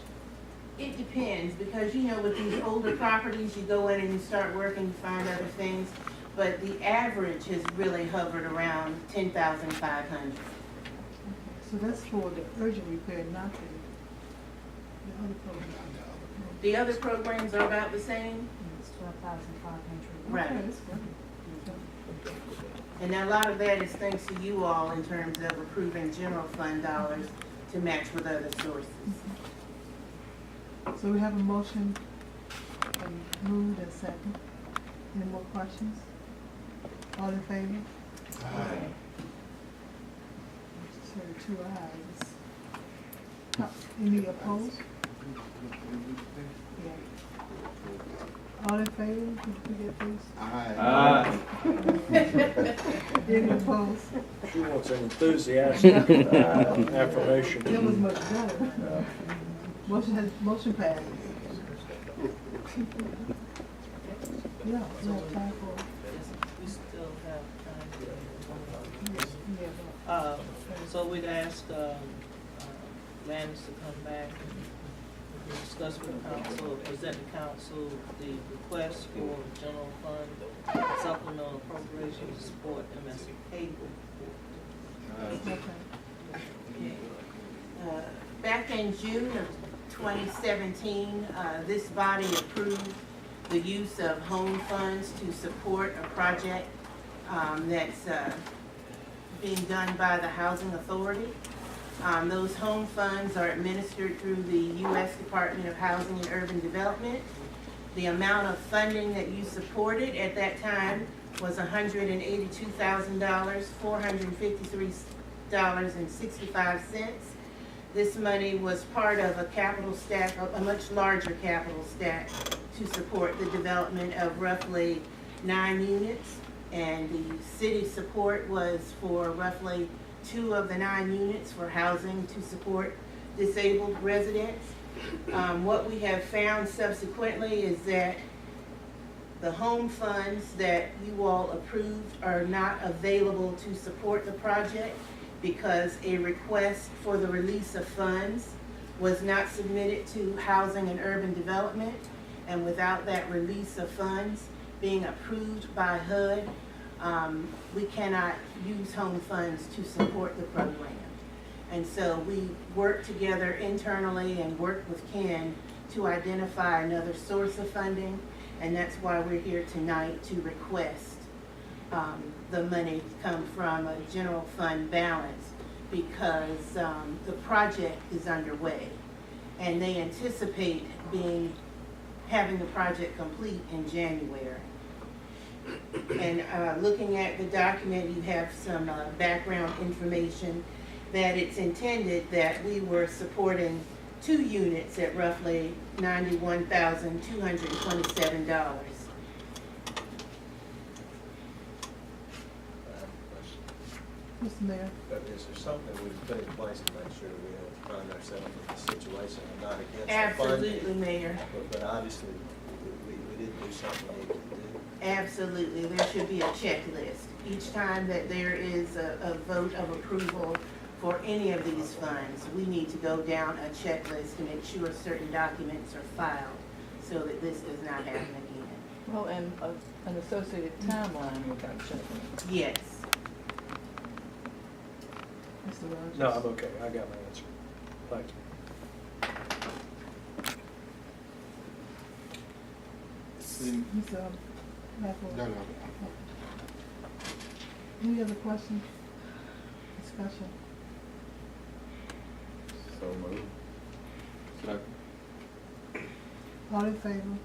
It depends, because you know, with these older properties, you go in and you start working, you find other things, but the average has really hovered around 10,500. So that's for the urgent repair, not the other program. The other programs are about the same, It's 12,500. Right. Okay, that's good. and a lot of that is thanks to you all in terms of approving general fund dollars to match with other sources. So we have a motion and moved and second. Any more questions? All in favor? Aye. So 2 ayes. Any opposed? Yeah. All in favor? Did you forget these? Aye. Any opposed? She wants an enthusiastic affirmation. That was much better. Motion passed. Yeah, we have time for, We still have time. yeah. So we'd ask Landis to come back and to discuss with the council, present the council the request for general fund supplemental appropriation to support MS Cable. Back in June of 2017, this body approved the use of home funds to support a project that's being done by the Housing Authority. Those home funds are administered through the U.S. Department of Housing and Urban Development. The amount of funding that you supported at that time was $182,000, $453.65. This money was part of a capital stack, a much larger capital stack, to support the development of roughly 9 units. And the city support was for roughly 2 of the 9 units for housing to support disabled residents. What we have found subsequently is that the home funds that you all approved are not available to support the project because a request for the release of funds was not submitted to Housing and Urban Development. And without that release of funds being approved by HUD, we cannot use home funds to support the program. And so we worked together internally and worked with Ken to identify another source of funding, and that's why we're here tonight to request the money come from a general fund balance, because the project is underway and they anticipate having the project complete in January. And looking at the document, you have some background information that it's intended that we were supporting 2 units at roughly $91,227. Mr. Mayor. But is there something we can put in place to make sure we don't find ourselves in this situation? I'm not against the funding. Absolutely, Mayor. But obviously, we didn't do something we needed to do. Absolutely, there should be a checklist. Each time that there is a vote of approval for any of these funds, we need to go down a checklist to make sure certain documents are filed so that this does not happen again. Well, and an associated timeline with that checklist. Yes. Mr. Rogers. No, I'm okay. I got my answer. Thank you. Mr. Blackwell. No. Any other questions? Discussion? So moved. Second. All in favor?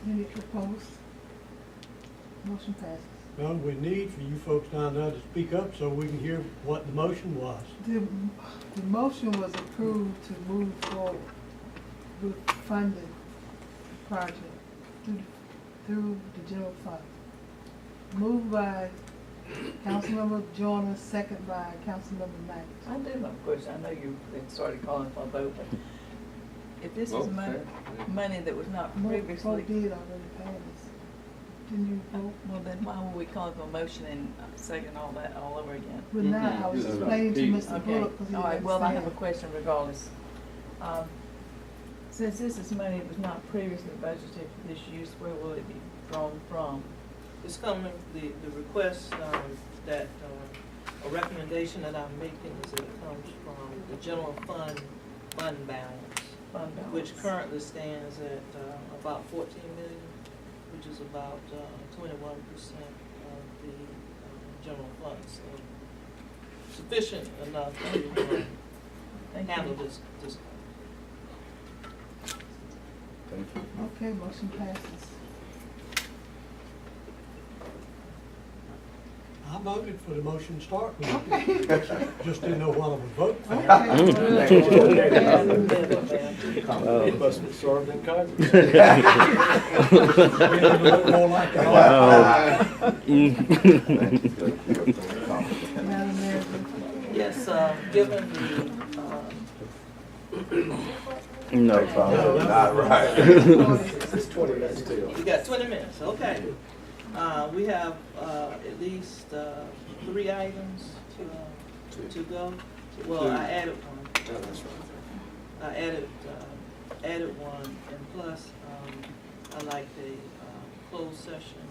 Any opposed? Motion passes. Well, we need for you folks down there to speak up so we can hear what the motion was. The motion was approved to move forward with funding the project through the general fund. Moved by Councilmember Joyner, second by Councilmember Knight. I do have a question. I know you started calling for a vote, but if this is Vote, money that was not Vote previously. did already pass. Didn't you vote? Well, then why would we call for a motion and second all that all over again? But now, I was explaining to Mr. Okay, Bullock, because he all right, didn't well, I have a understand. question regardless. Since this is money that was not previously budgeted for this use, where will it be drawn from? It's coming, the request that, a recommendation that I'm making is that it comes from the general fund balance, which currently stands at about 14 million, which is about 21% of the general fund. So sufficient enough to handle this. Thank you. Okay, motion passes. I voted for the motion to start with. Just didn't know what I was voting for. It must be served in Congress. Madam Mayor. Yes, given the, No, not right. It's 20 minutes still. you got 20 minutes, okay. We have at least 3 items to go. Well, I added one. No, that's right. I added one, and plus, I like the, closed session,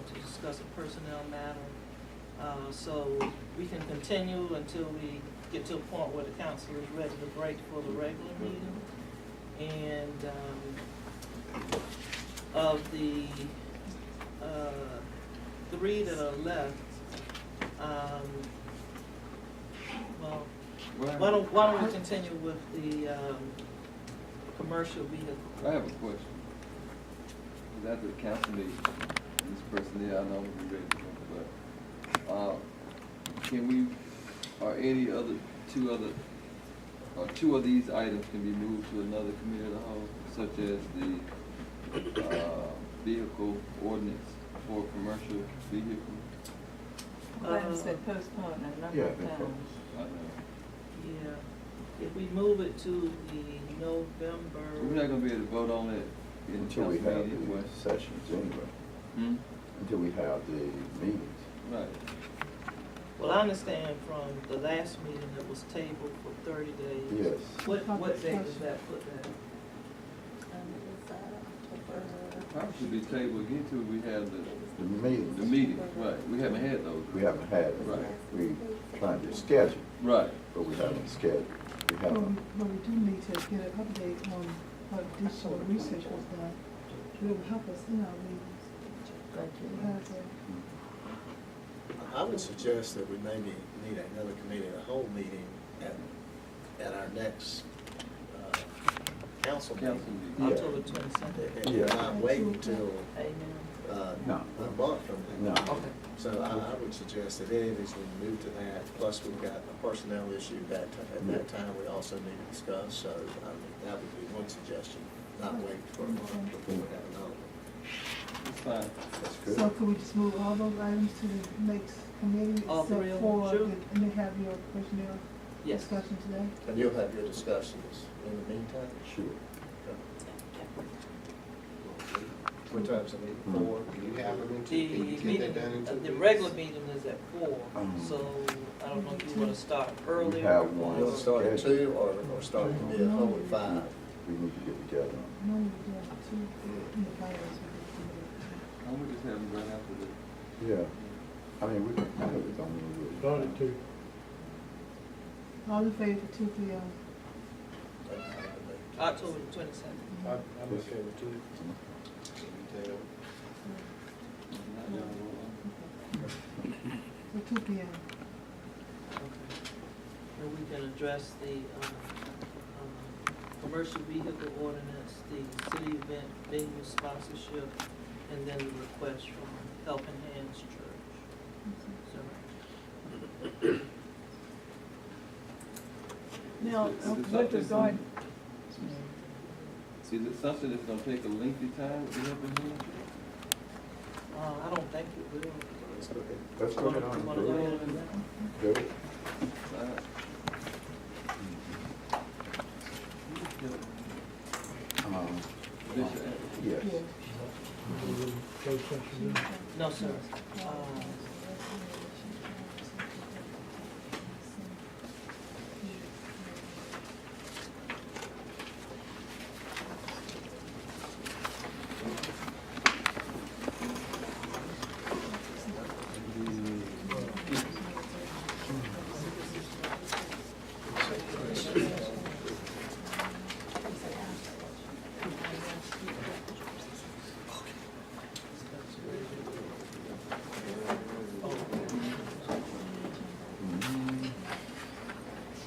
to discuss a personnel matter. So we can continue until we get to a point where the council is ready to break for the regular meeting. And, of the, three that are left, well, why don't we continue with the, commercial vehicle? I have a question. After the council meeting, this personnel, I know we'll be ready to go, but, can we, are any other, two of these items can be moved to another committee of the whole, such as the, vehicle ordinance for commercial vehicle? That's been postponed a number Yeah, of been times. postponed. I know. Yeah, if we move it to the November. We're not gonna be able to vote on it in the Until we council have meeting anyway. the sessions anyway, Hmm? until we have the meetings. Right. Well, I understand from the last meeting it was tabled for 30 days. Yes. What date does that put that? Probably should be tabled again till we have The meetings. the meetings, right, we haven't had those. We haven't had it. Right. We trying to schedule, Right. but we haven't scheduled. We haven't. But we do need to get an update on what additional research was done. It will help us in our meetings. We have to- I would suggest that we maybe need another committee of the whole meeting at our next, council Council meeting. meeting. Yeah. October 22nd. And not wait until, Amen. No. a month from No. now. So I would suggest that any of these we move to that, plus we've got a personnel issue at that time we also need to discuss. So, I mean, that would be one suggestion, not wait for a month before we have another one. It's fine. That's good. So could we just move all those items to the next committee? All three except of them? for Sure. And then have your personnel Yes. discussion today? And you'll have your discussions in the meantime? Sure. What time's the meeting? 4? Do you have them in The two, can you get meeting, that done in 2 weeks? the regular meeting is at 4, Mhm. so I don't know if you wanna start earlier. We have one. You want to start at 2 or we're going to start the committee of the whole at 5? We need to get together. No, we do have two in the finance. Why don't we just have them right after the, Yeah. I mean, we don't really. Started to. All in favor for 2 p.m. October 22nd. I'm okay with 2. For 2 p.m. And we can address the, commercial vehicle ordinance, the city event venue sponsorship, and then the request from Helping Hands Church. So, Now, Is it with something- regard, is it something that's gonna take a lengthy time with the helping hand? I don't think it will. Let's go ahead You on. wanna go ahead and that? Do it. Bishop, Yes. Closed session. No, sir.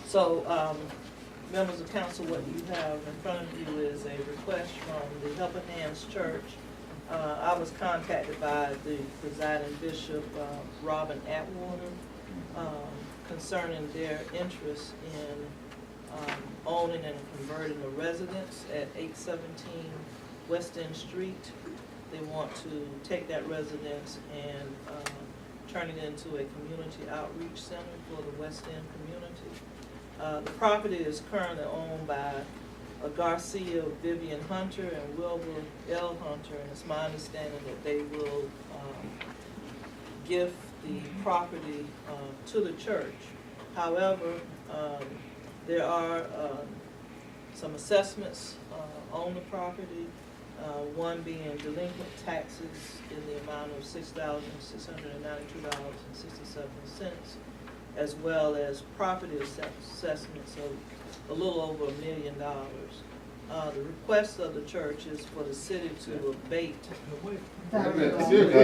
So, members of council, what you have in front of you is a request from the Helping Hands Church. I was contacted by the presiding bishop, Robin Atwater, concerning their interest in owning and converting a residence at 817 West End Street. They want to take that residence and turn it into a community outreach center for the West End community. The property is currently owned by Garcia Vivian Hunter and Wilbur L. Hunter, and it's my understanding that they will give the property to the church. However, There are some assessments on the property, one being delinquent taxes in the amount of $6,692.67, as well as property assessments of a little over $1 million. The request of the church is for the city to abate. Property assessment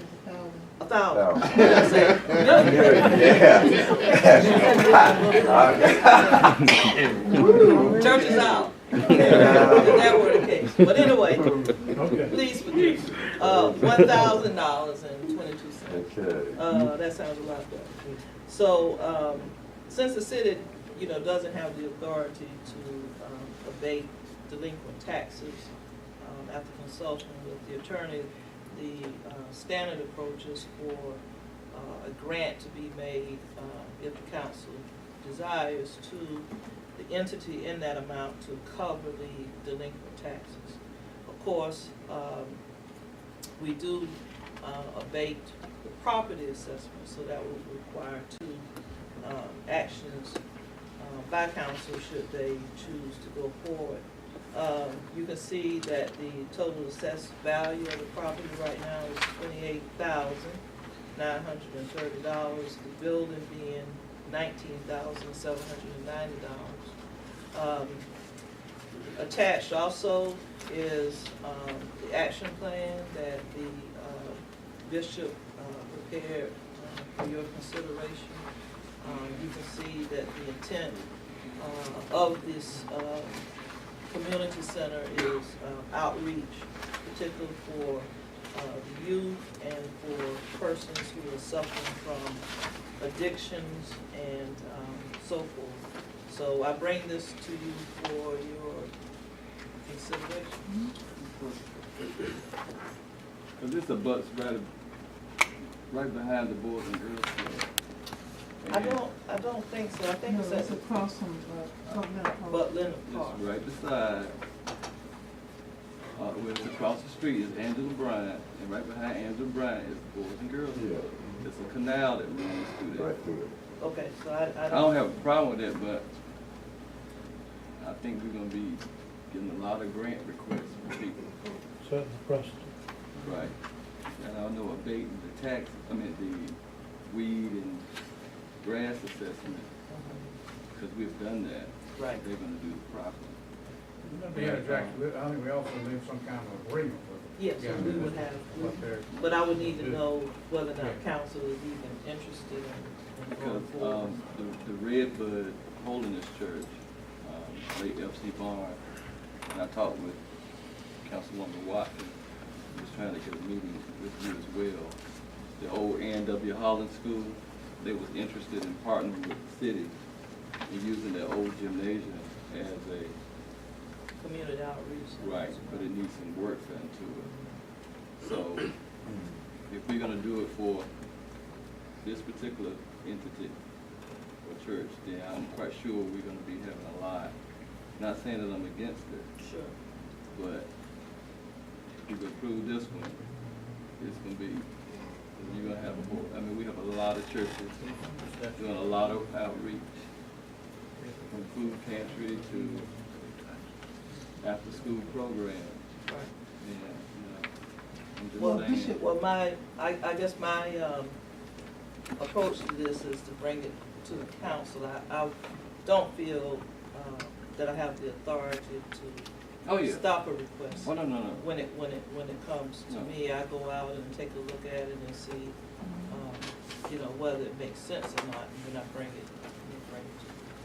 is $1,000. $1,000. Church is out. If that were the case. But anyway, please forgive me. $1,000.22. That sounds a lot better. So, since the city, doesn't have the authority to abate delinquent taxes, after consulting with the attorney, the standard approach is for a grant to be made, if the council desires, to the entity in that amount to cover the delinquent taxes. Of course, we do abate the property assessment, so that would require two actions by council should they choose to go forward. You can see that the total assessed value of the property right now is $28,930. The building being $19,790. Attached also is the action plan that the bishop prepared for your consideration. You can see that the intent of this community center is outreach, particularly for the youth and for persons who are suffering from addictions and so forth. So I bring this to you for your consideration. Cause this abuts right behind the Boys and Girls Club. I don't think so. I think it's across from Butler Park. It's right beside, it's across the street is Angela Bryant, and right behind Angela Bryant is the Boys and Girls Club. It's a canal that runs through there. Right through it. Okay, so I don't have a problem with it, but I think we're gonna be getting a lot of grant requests from people. Setting the precedent. Right. And I know abating the the weed and grass assessment, because we've done that. Right. They're gonna do the property. Yeah, exactly. I think we also need some kind of agreement with it. Yes, so we would have, but I would need to know whether or not council is even interested in Because going forward. the Redbud Holiness Church, late F.C. Barnes, and I talked with Councilwoman Watkins, who was trying to get a meeting with you as well. The old A&W Holland School, they was interested in partnering with the city and using their old gymnasium as a Community outreach. right, but it needs some work done to it. So if we're gonna do it for this particular entity or church, then I'm quite sure we're gonna be having a lot. Not saying that I'm against it, Sure. but if we approve this one, it's gonna be, you're gonna have we have a lot of churches doing a lot of outreach, from food pantry to after-school programs. Right. And, I'm just Well, saying. I guess my approach to this is to bring it to the council. I don't feel that I have the authority to stop a request. Oh, no. When it comes to me, I go out and take a look at it and see, whether it makes sense or not, and then I bring it to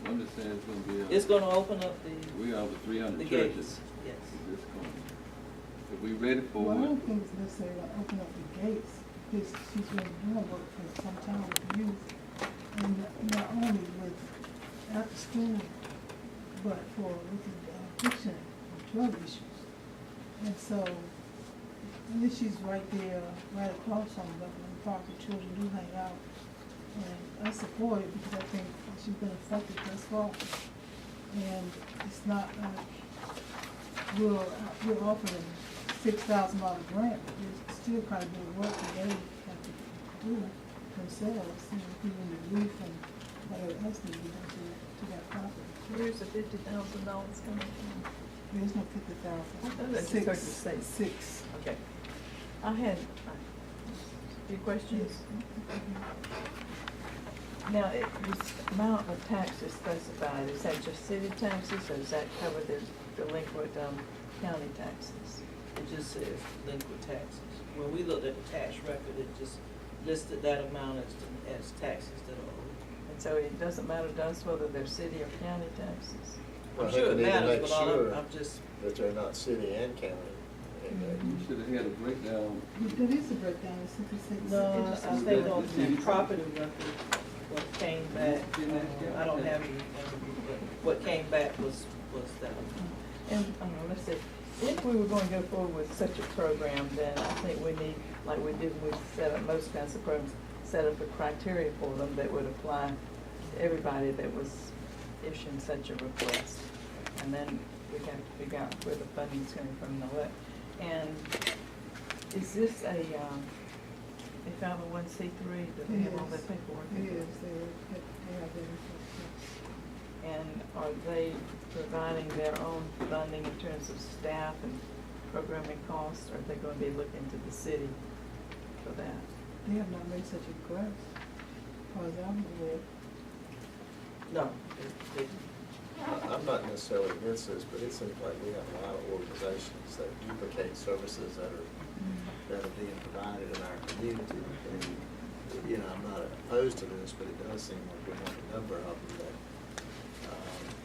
I'm just saying it's gonna be. It's gonna open up We have over 300 the churches. gates, yes. This going. If we ready for Well, I it. don't think it's necessarily gonna open up the gates, because she's been doing work for some time with the youth, and not only with after school, but for with the addiction and drug issues. And so, and then she's right there, right across from Buckland Park, the children do hang out. And I support it because I think she's been effective thus far. And it's not like we're offering $6,000 grant, but there's still quite a bit of work that they have to do themselves, even the youth and whatever else needs to be done to that property. Where's the $50,000 coming from? There's no I thought that just heard you say. 6. Okay. I had a few questions. Now, this amount of taxes specified, is that just city taxes, or does that cover the delinquent county taxes? It just says delinquent taxes. When we looked at the tax record, it just listed that amount as taxes that are owed. And so it doesn't matter to us whether they're city or county taxes? Well, I'm I think sure we it need to matters, make but all sure I'm just, that they're not city and county. You should have had a breakdown. There is a breakdown, it's simply says. no, it just I says- think on the property record, what came back, I don't have anything, but what came back was that. And, let's see, if we were going to go forward with such a program, then I think we need, like we did, we set up most kinds of programs, set up a criteria for them that would apply to everybody that was issuing such a request. And then we have to figure out where the funding's coming from and all that. And is this a 501c3? Do they have all that paperwork? It is, they have their request. And are they providing their own funding in terms of staff and programming costs, or are they going to be looking to the city for that? They have not made such a request, as far as I'm aware. No, I'm not necessarily against this, but it seems like we have a lot of organizations that duplicate services that are being provided in our community. And, you know, I'm not opposed to this, but it does seem like we have a number of them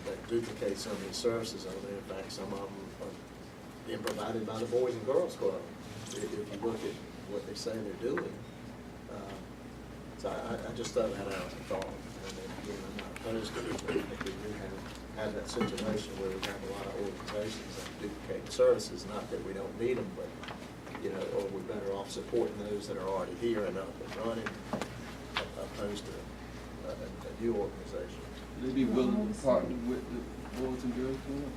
that duplicate some of these services over there. In fact, some of them are being provided by the Boys and Girls Club, if you look at what they say they're doing. So I just thought that out as a thought. And again, I'm not opposed to it, but I think we do have that situation where we have a lot of organizations that duplicate services, not that we don't need them, but, you know, or we're better off supporting those that are already here and up and running, opposed to a new organization. Would they be willing to partner with the Boys and Girls Club,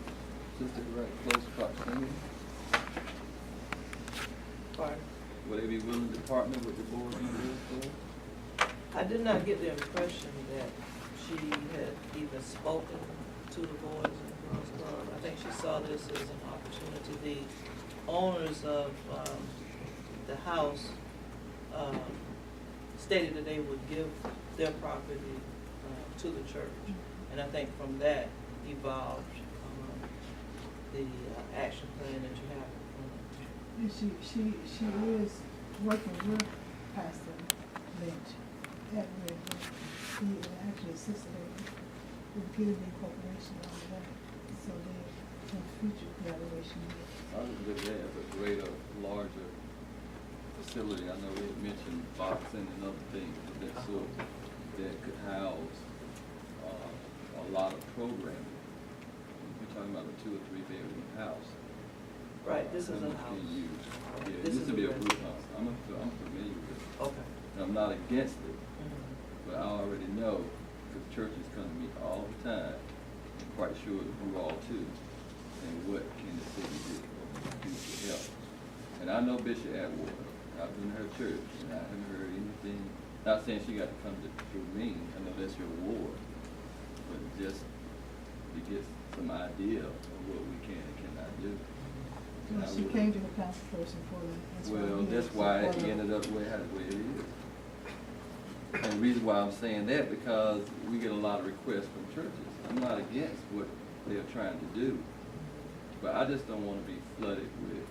since they're right close proximity? pardon? Would they be willing to partner with the Boys and Girls Club? I did not get the impression that she had even spoken to the Boys and Girls Club. I think she saw this as an opportunity. The owners of the house stated that they would give their property to the church. And I think from that evolved the action plan that you have in front of you. And she is working with Pastor Lynch at Redwood. He actually assisted her with getting the incorporation on that, so they have future collaboration. I would look at it as a greater, larger facility. I know we had mentioned boxing and other things of that sort that could house a lot of programming. We're talking about a 2 or 3 bedroom house. Right, this is a How much house. can you use? Yeah, This this is would be a a group house. I'm familiar with it. Okay. And I'm not against it, but I already know, because churches come to me all the time, I'm quite sure you all too, and what can the city do to help? And I know Bishop Atwater. I've been to her church, and I haven't heard anything, not saying she got to come through me, I know that's your ward, but just to get some idea of what we can and cannot do. And Well, I she would- came to the council person for that. Well, that's why it ended up where it is. And the reason why I'm saying that, because we get a lot of requests from churches. I'm not against what they're trying to do, but I just don't want to be flooded with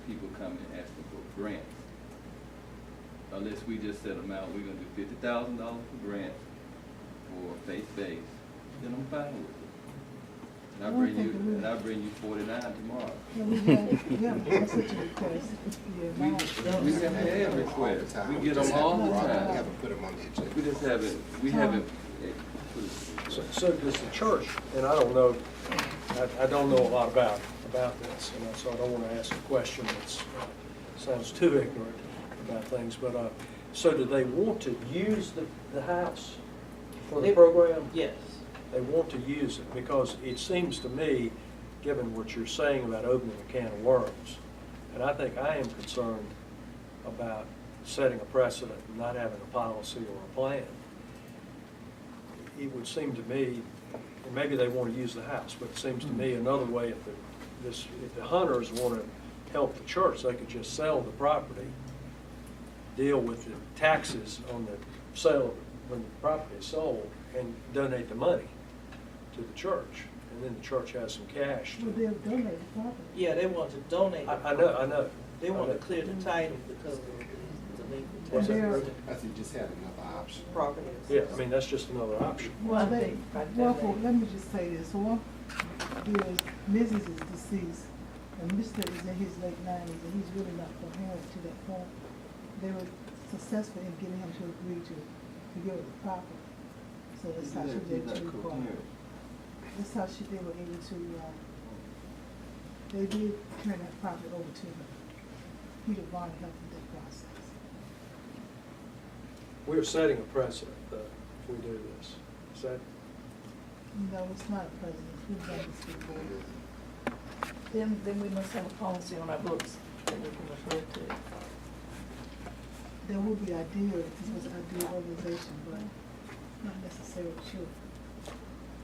people coming and asking for grants. Unless we just set them out, we're gonna do $50,000 for grants for faith-based, then I'm fine with it. And I bring you 49 tomorrow. Yeah, we have such a request. We have had requests. We get them all the time. We haven't put them on the agenda. We just haven't put it. So does the church, and I don't know, I don't know a lot about this, and so I don't want to ask a question that sounds too ignorant about things, but so do they want to use the house for the program? Yes. They want to use it, because it seems to me, given what you're saying about opening a can of worms, and I think I am concerned about setting a precedent and not having a policy or a plan. it would seem to me, and maybe they want to use the house, but it seems to me another way, if the hunters want to help the church, they could just sell the property, deal with the taxes on the sale when the property is sold, and donate the money to the church. And then the church has some cash. Well, they'll donate the property. Yeah, they want to donate. I know. They want to clear the title because of the Well, tax. they're- I think just have another option. Property. Yeah, I mean, that's just another option. Well, let me just say this, one is Mrs. is deceased, and Mr. is in his late 90s, and he's really not coherent to that point. They were successful in getting him to agree to give it the property. So that's how she did to require. That's how they were able to, they did turn that property over to him. Peter Vaughn helped with that process. We're setting a precedent, though, if we do this. Is that, No, it's not a precedent, we've done this before. Then we must have a policy on our books that we can refer to. There will be ideas, this was an ideal organization, but not necessarily sure.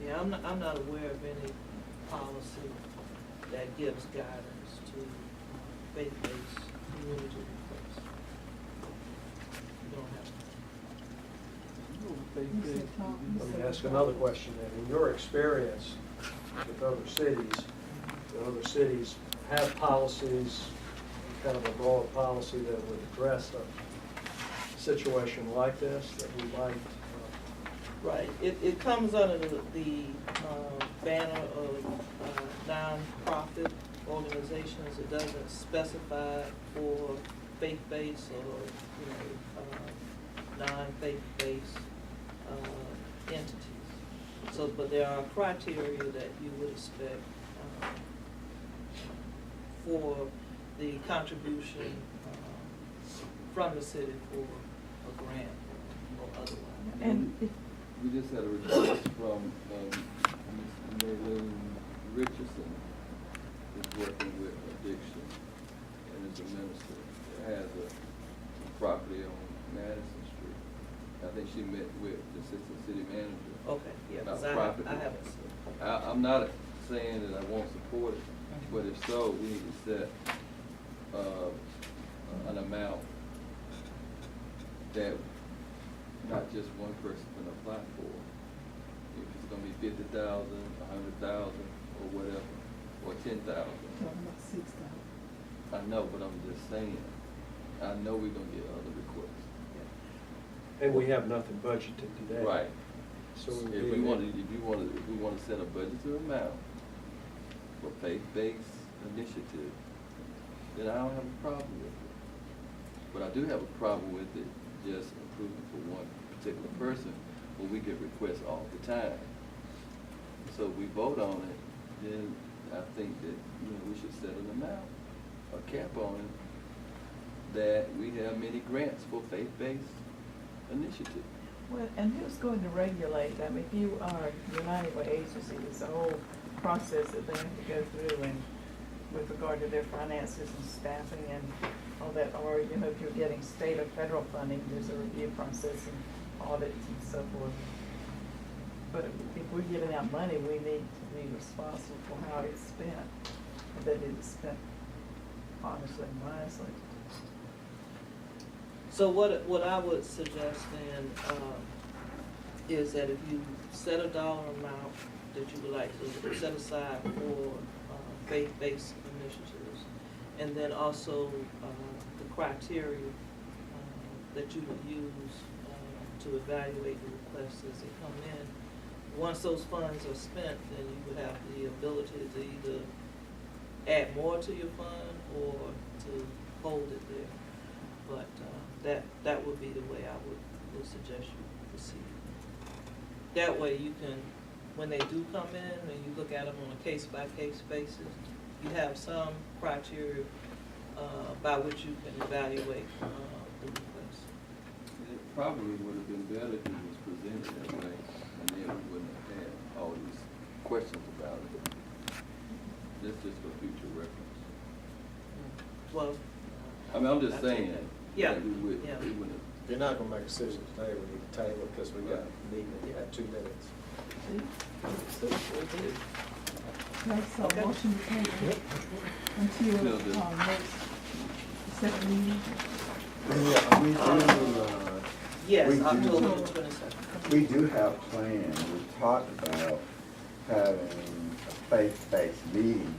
Yeah, I'm not aware of any policy that gives guidance to faith-based community requests. You don't have let me ask another question then. In your experience with other cities have policies, kind of a broad policy that would address a situation like this, that we might, Right, it comes under the banner of nonprofit organizations. It doesn't specify for faith-based or, non-faith-based entities. So, but there are criteria that you would expect for the contribution from the city for a grant or otherwise. And We just had a request from Ms. Maylene Richardson, who's working with addiction and is a minister, that has a property on Madison Street. I think she met with the assistant city manager. Okay, yeah, about 'cause I property. haven't seen. I'm not saying that I won't support it, but if so, we need to set an amount that not just one person can apply for. If it's gonna be 50,000, 100,000, or whatever, or 10,000. Talking about 6,000. I know, but I'm just saying, I know we're gonna get other requests. and we have nothing budgeted today. Right. So If we want to set a budgeted amount for faith-based initiative, then I don't have a problem with it. But I do have a problem with it just approving for one particular person, when we get requests all the time. So if we vote on it, then I think that, we should set an amount, a cap on it, that we have many grants for faith-based initiative. Well, and who's going to regulate? I mean, if you are united with agency, it's a whole process that they have to go through, and with regard to their finances and staffing and all that, or, if you're getting state or federal funding, there's a review process and audits and so forth. But if we're giving out money, we need to be responsible for how it's spent, and that it's spent honestly and wisely. So what I would suggest then, is that if you set a dollar amount that you would like to set aside for, faith-based initiatives, and then also, the criteria, that you would use, to evaluate the requests as they come in. Once those funds are spent, then you would have the ability to either add more to your fund or to hold it there. But that would be the way I would suggest you proceed. That way you can, when they do come in and you look at them on a case-by-case basis, you have some criteria by which you can evaluate the request. It probably would have been better if it was presented that way, and then we wouldn't have had all these questions about it. That's just for future reference. Well, I mean, I'm just I take saying, that. Yeah, that we wouldn't yeah. have If you're not gonna make a decision today, we need to table it because we got a meeting at 2 minutes. Okay, so motion to table until, next, second meeting. Yeah, we do, Yes, we do- October 22nd. we do have plans. We talked about having a faith-based meeting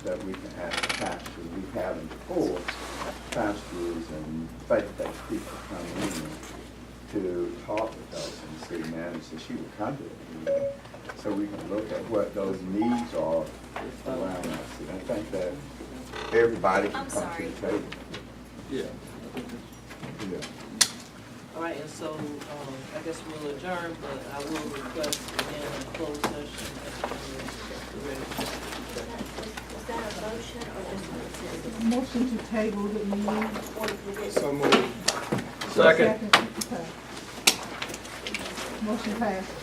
that we can have pastors. We haven't before, pastors and faith-based people come in to talk with us, and the city manager said she would come to the meeting, so we can look at what those needs are around us. And I think that everybody can come to the table. Yeah. Yeah. All right, and so, I guess we'll adjourn, but I will request again a closed session at the regular. Was that a motion or just a consensus? Motion to table the meeting. So moved. Second. Okay. Motion passed.